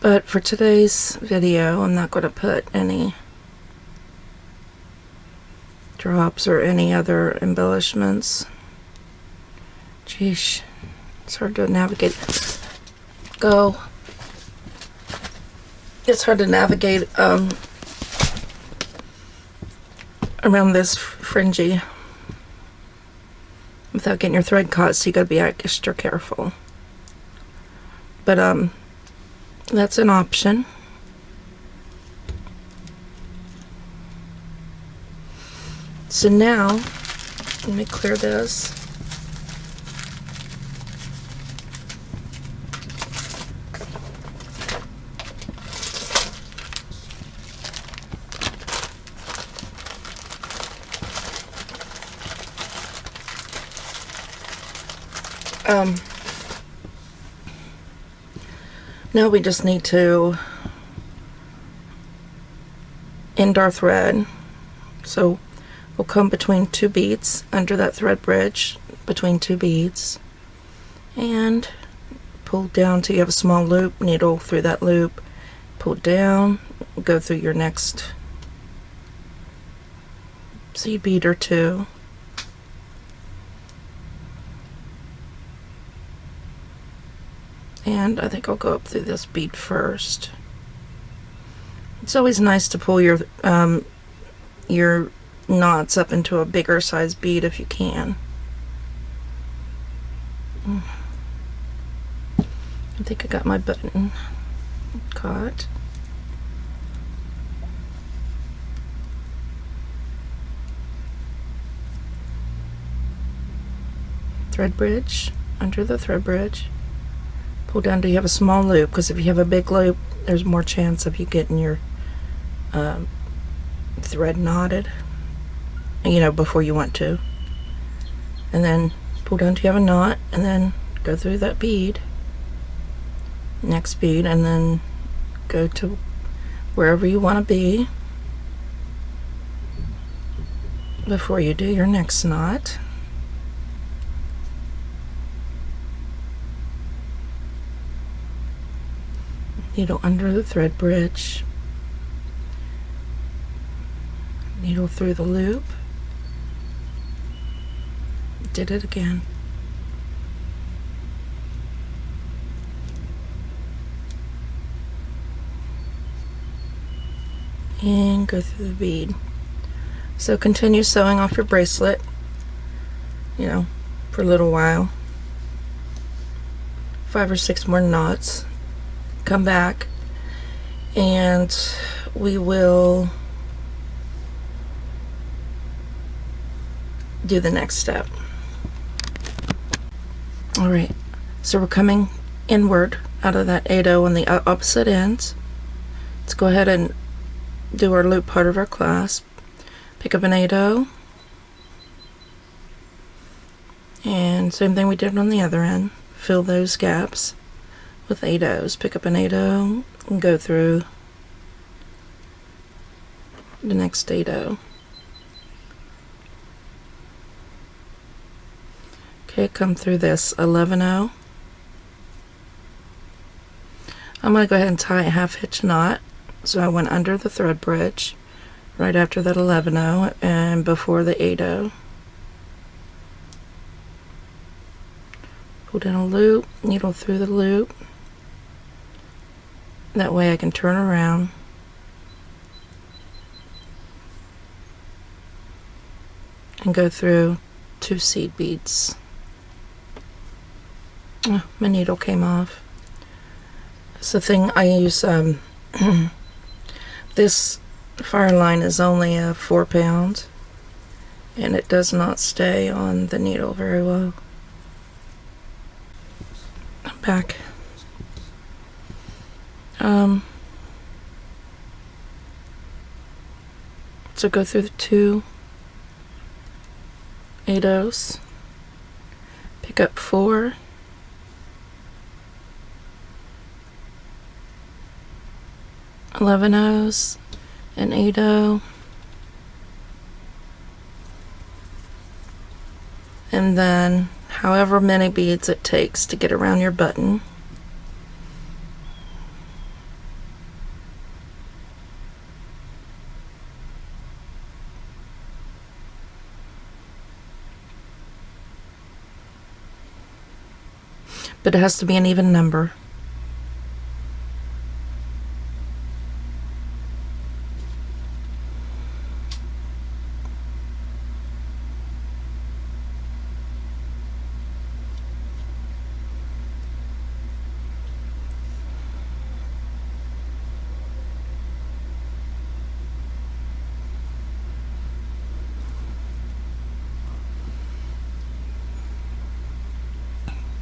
But for today's video, I'm not going to put any drops or any other embellishments. Geesh, it's hard to navigate. Go. It's hard to navigate around this fringy without getting your thread caught, so you gotta be extra careful. But that's an option. So now let me clear this. Now we just need to end our thread. So will come between two beads under that thread bridge, between two beads, and pull down till you have a small loop, needle through that loop, pull down, go through your next seed bead or two, and I think I'll go up through this bead first. It's always nice to pull your knots up into a bigger size bead if you can. I think I got my button caught. Thread bridge, under the thread bridge. Pull down till you have a small loop, because if you have a big loop, there's more chance of you getting your thread knotted, you know, before you want to. And then pull down till you have a knot, and then go through that bead, next bead, and then go to wherever you want to be before you do your next knot. Needle under the thread bridge, needle through the loop, did it again, and go through the bead. So continue sewing off your bracelet, you know, for a little while, 5 or 6 more knots. Come back and we will do the next step. All right, so we're coming inward out of that 8/0 on the opposite ends. Let's go ahead and do our loop part of our clasp. Pick up an 8/0, and same thing we did on the other end. Fill those gaps with 8/0s. Pick up an 8/0 and go through the next 8/0. Okay, come through this 11/0. I'm going to go ahead and tie a half hitch knot. So I went under the thread bridge right after that 11/0 and before the 8/0. Pull down a loop, needle through the loop. That way I can turn around and go through 2 seed beads. Oh, my needle came off. It's the thing I use. This fire line is only a 4-pound, and it does not stay on the needle very well. I'm back. So go through the 2 8/0s, pick up 4, (11/0s) and 8/0, and then however many beads it takes to get around your button. But it has to be an even number.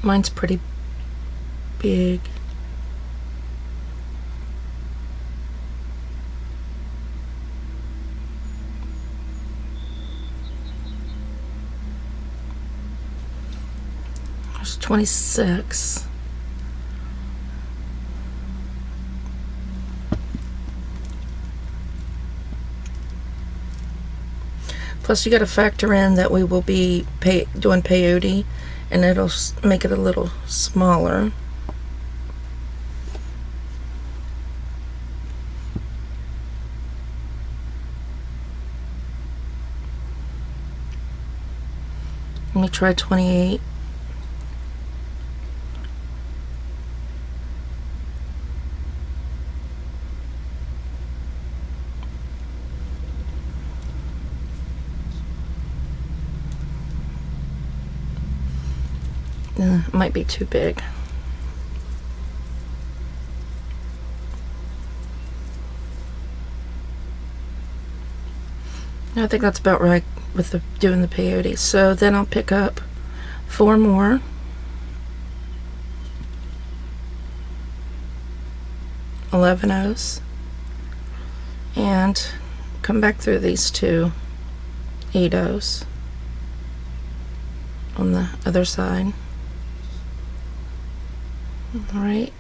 Mine's pretty big. There's 26. Plus you got to factor in that we will be doing peyote, and it'll make it a little smaller. Let me try 28. Might be too big. I think that's about right with doing the peyote. So then I'll pick up 4 more. $11s, and come back through these 2 $8s on the other side. Alright,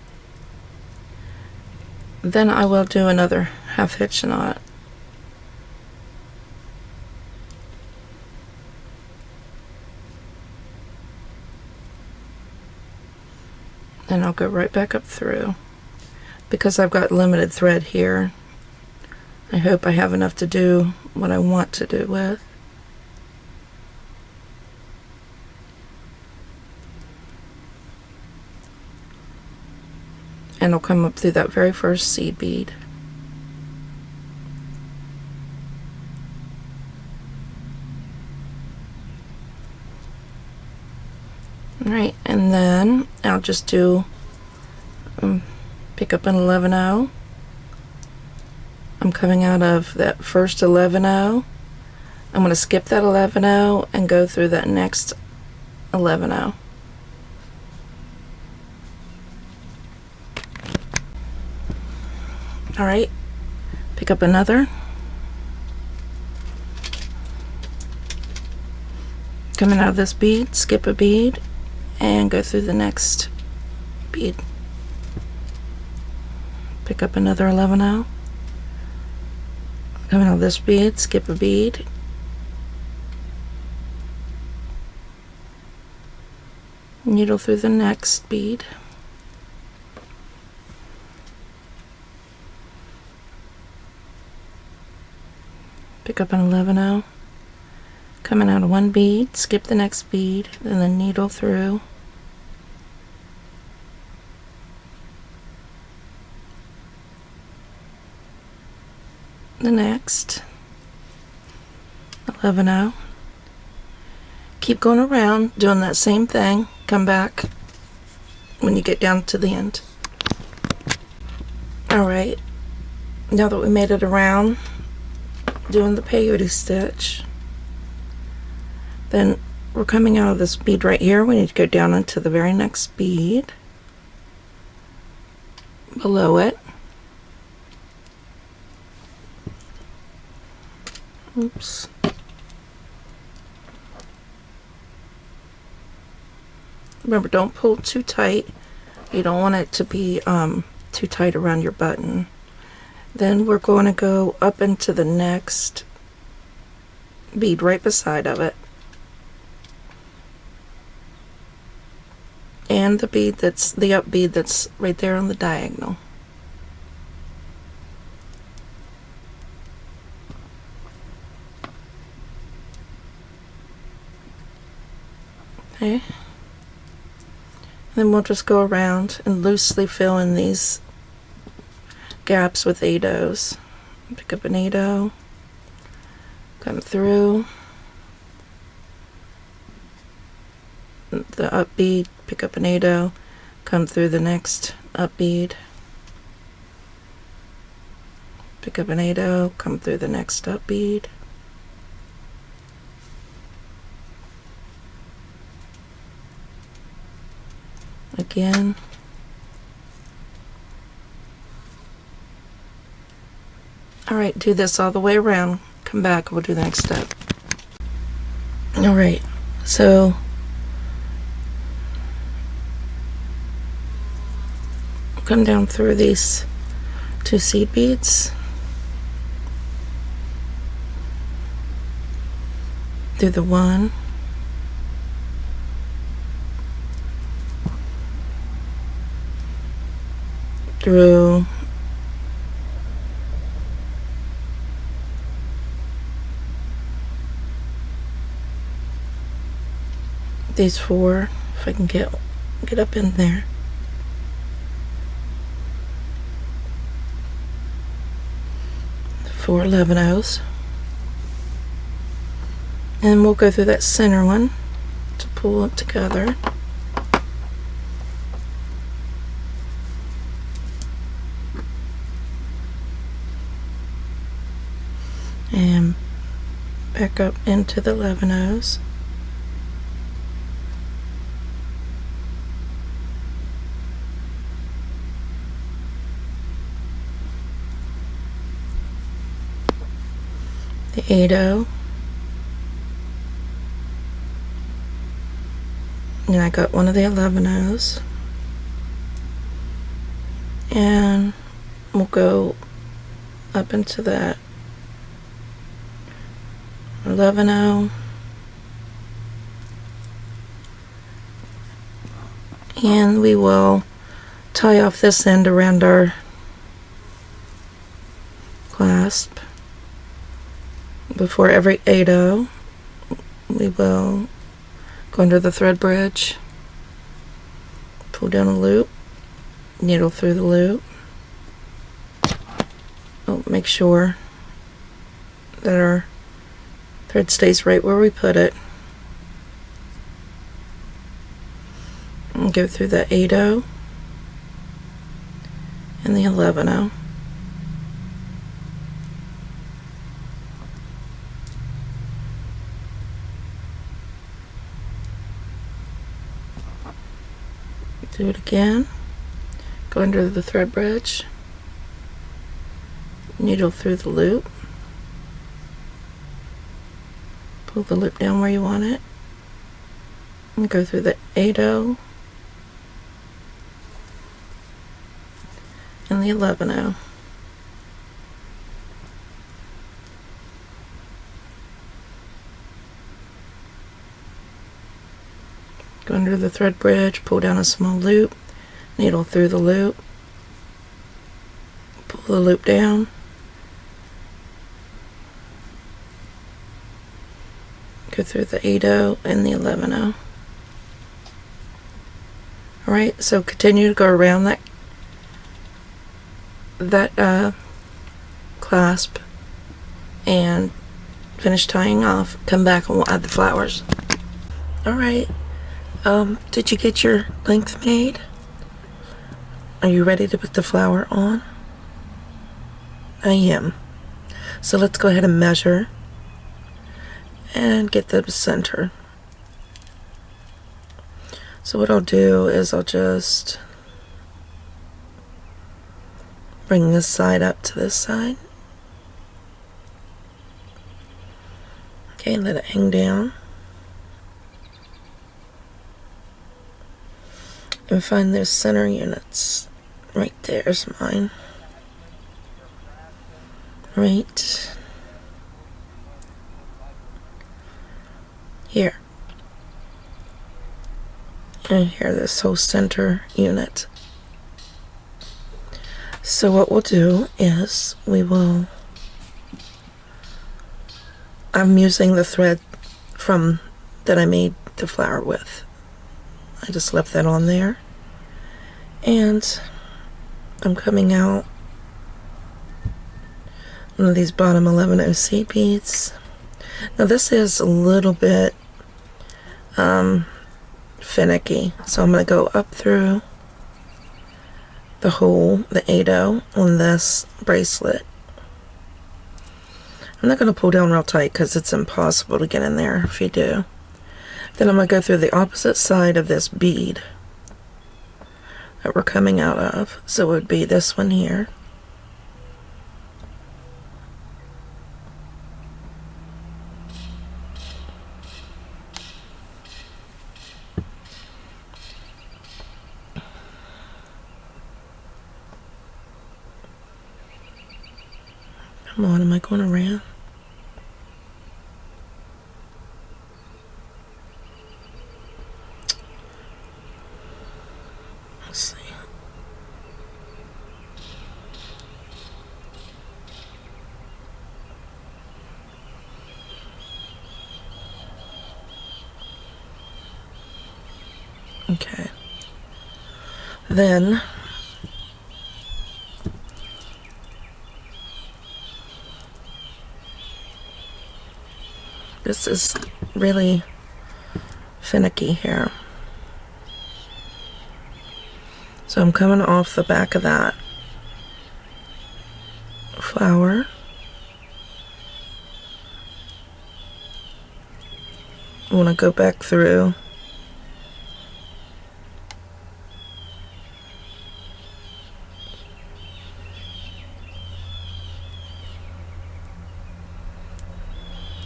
then I will do another half hitch knot. And I'll go right back up through. Because I've got limited thread here, I hope I have enough to do what I want to do with. And I'll come up through that very first seed bead. Alright, and then I'll just do pick up an 11-0. I'm coming out of that first 11-0. I'm going to skip that 11-0 and go through that next 11-0. Alright, pick up another. Coming out of this bead, skip a bead, and go through the next bead. Pick up another 11-0. Coming out of this bead, skip a bead. Needle through the next bead. Pick up an 11-0. Coming out of one bead, skip the next bead, then the needle through. The next 11-0. Keep going around doing that same thing. Come back when you get down to the end. Alright, now that we made it around doing the peyote stitch, then we're coming out of this bead right here. We need to go down into the very next bead below it. Oops. Remember, don't pull too tight. You don't want it to be too tight around your button. Then we're going to go up into the next bead right beside of it. And the bead that's the up bead that's right there on the diagonal. Okay. Then we'll just go around and loosely fill in these gaps with 8-0s. Pick up an 8-0, come through the up bead, pick up an 8-0, come through the next up bead, pick up an 8-0, come through the next up bead, again, alright, do this all the way around, come back, we'll do the next step. Alright, so come down through these 2 seed beads, through the 1, through these 4, if I can get up in there. Four 11-ohs, and we'll go through that center one to pull up together. And back up into the 11-ohs. The 8-oh, and I got one of the 11-ohs, and we'll go up into that 11-oh, and we will tie off this end around our clasp. Before every 8-oh, we will go under the thread bridge, pull down a loop, needle through the loop. Make sure that our thread stays right where we put it. And go through the 8-oh and the 11-oh. Do it again, go under the thread bridge, needle through the loop, pull the loop down where you want it, and go through the 8-oh and the 11-oh. Go under the thread bridge, pull down a small loop, needle through the loop, pull the loop down, go through the 8-oh and the 11-oh. Alright, so continue to go around that clasp and finish tying off. Come back and we'll add the flowers. Alright. Did you get your length made? Are you ready to put the flower on? I am. So let's go ahead and measure and get the center. So what I'll do is I'll just bring this side up to this side. Okay, let it hang down. And find those center units. Right there's mine. Right here. And here, this whole center unit. So what we'll do is I'm using the thread from that I made the flower with. I just left that on there, and I'm coming out one of these bottom 11 OC beads. Now this is a little bit finicky, so I'm going to go up through the hole, the 8-oh on this bracelet. I'm not going to pull down real tight because it's impossible to get in there if you do. Then I'm going to go through the opposite side of this bead that we're coming out of. So it would be this one here. Come on, am I going around? Okay. Then this is really finicky here. So I'm coming off the back of that flower. I want to go back through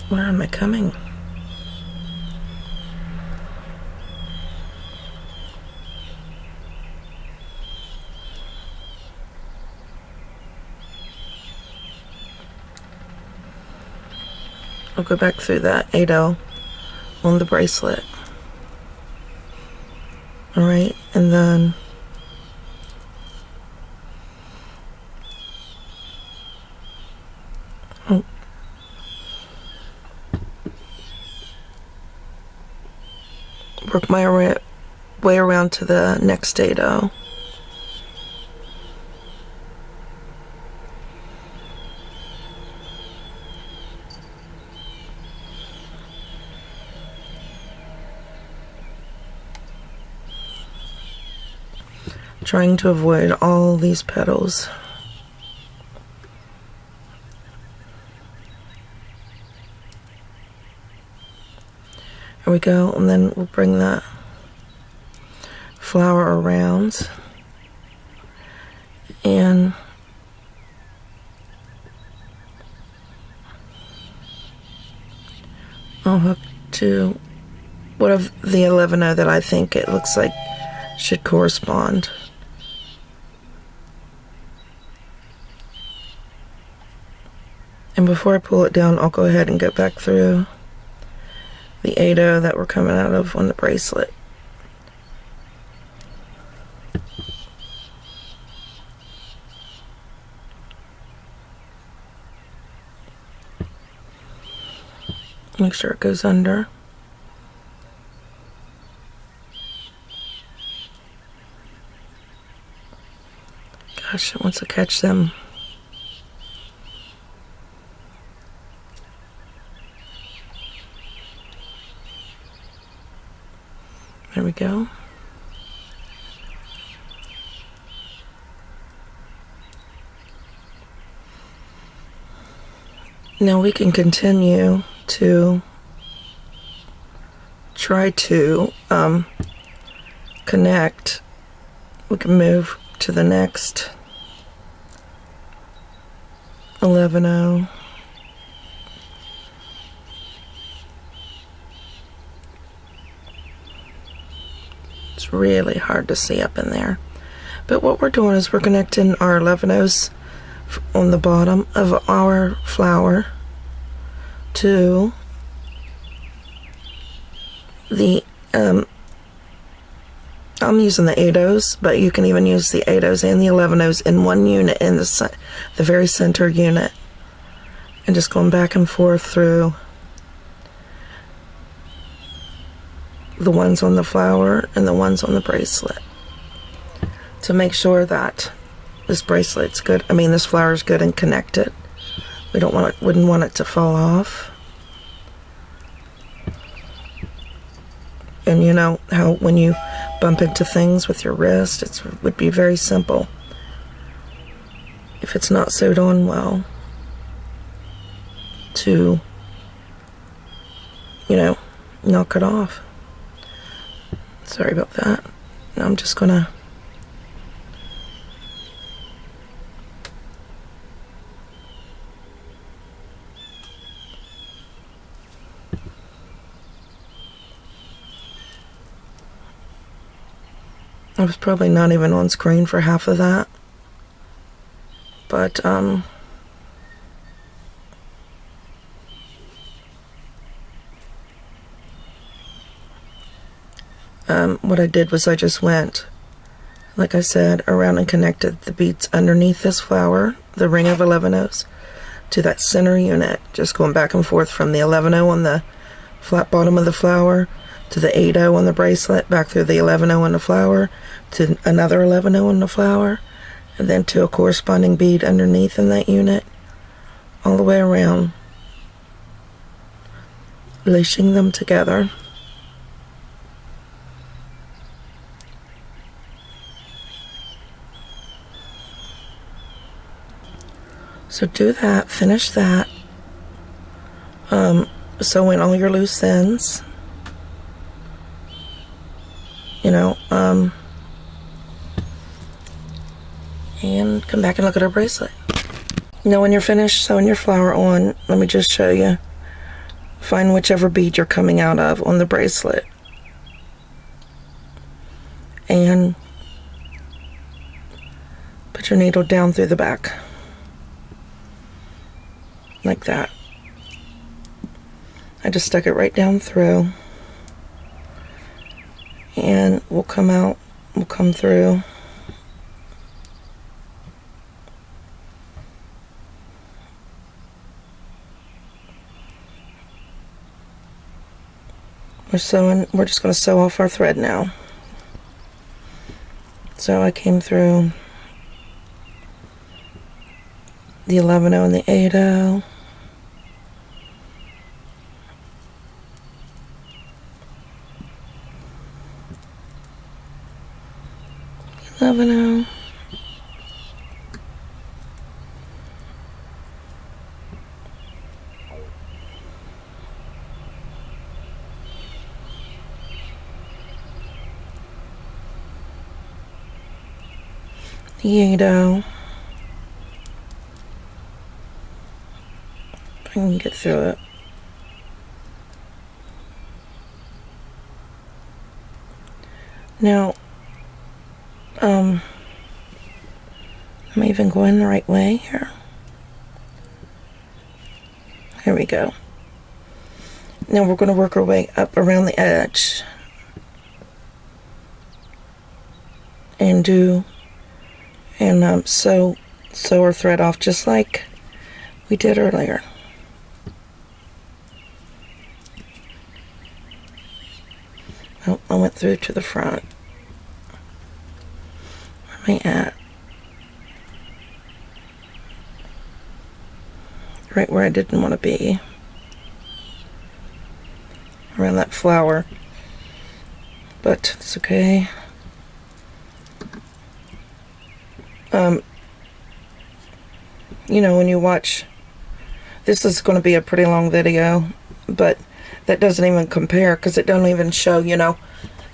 where am I coming? I'll go back through that 8/0 on the bracelet. Alright, and then work my way around to the next 8/0. Trying to avoid all these petals. There we go, and then we'll bring that flower around and I'll hook to one of the 11/0 that I think it looks like should correspond. And before I pull it down, I'll go ahead and go back through the 8/0 that we're coming out of on the bracelet. Make sure it goes under. Gosh, it wants to catch them. There we go. Now we can continue to try to connect. We can move to the next 11/0. It's really hard to see up in there. But what we're doing is we're connecting our 11/0s on the bottom of our flower to the I'm using the 8/0s, but you can even use the 8/0s and the 11/0s in one unit in the very center unit, and just going back and forth through the ones on the flower and the ones on the bracelet to make sure that this bracelet's good. I mean, this flower's good and connected. We don't want it, wouldn't want it to fall off. And you know how when you bump into things with your wrist, it would be very simple if it's not sewed on well to, you know, knock it off. Sorry about that. Now I'm just gonna I was probably not even on screen for half of that, but what I did was I just went, like I said, around and connected the beads underneath this flower, the ring of 11/0s, to that center unit, just going back and forth from the 11/0 on the flat bottom of the flower to the 8/0 on the bracelet, back through the 11/0 on the flower, to another 11/0 on the flower, and then to a corresponding bead underneath in that unit, all the way around, lacing them together. So do that, finish that, sew in all your loose ends, you know, and come back and look at our bracelet. Now when you're finished sewing your flower on, let me just show you. Find whichever bead you're coming out of on the bracelet, and put your needle down through the back, like that. I just stuck it right down through, and we'll come through. We're just going to sew off our thread now. So I came through the 11/0 and the 8/0. The 11/0. The 8/0. If I can get through it. Now, am I even going the right way here? Here we go. Now we're going to work our way up around the edge and sew our thread off just like we did earlier. Oh, I went through to the front. Where am I at? Right where I didn't want to be. Around that flower. But it's okay. You know, when you watch, this is going to be a pretty long video, but that doesn't even compare because it doesn't even show, you know,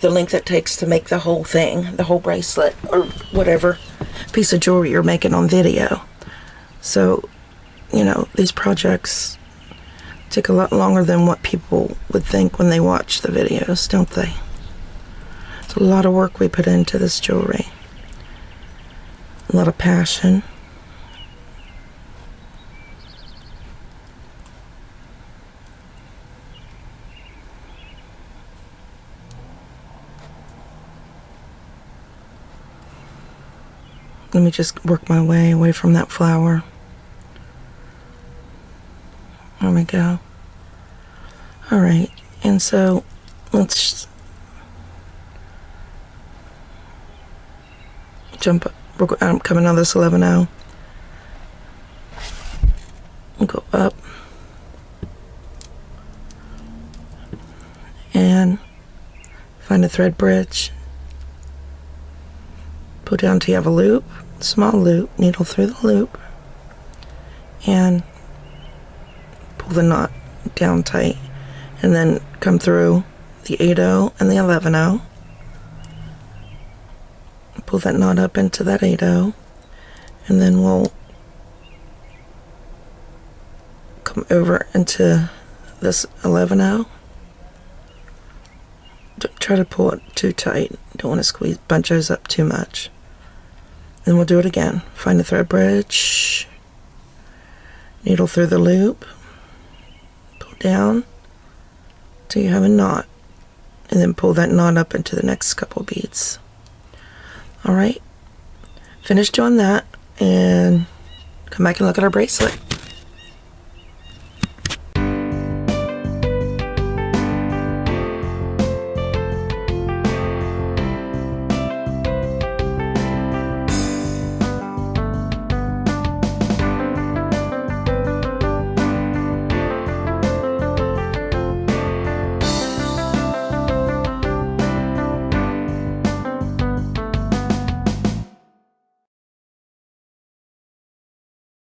the length it takes to make the whole thing, the whole bracelet or whatever piece of jewelry you're making on video. So, you know, these projects take a lot longer than what people would think when they watch the videos, don't they? It's a lot of work we put into this jewelry. A lot of passion. Let me just work my way away from that flower. There we go. Alright, and so let's jump up. I'm coming out of this 11/0. Go up. And find a thread bridge. Pull down till you have a loop. Small loop, needle through the loop, and pull the knot down tight, and then come through the 8/0 and the 11/0. Pull that knot up into that 8/0, and then we'll come over into this 11/0. Don't try to pull it too tight. Don't want to squeeze bunches up too much. Then we'll do it again. Find the thread bridge, needle through the loop, pull down till you have a knot, and then pull that knot up into the next couple beads. Alright, finish doing that and come back and look at our bracelet.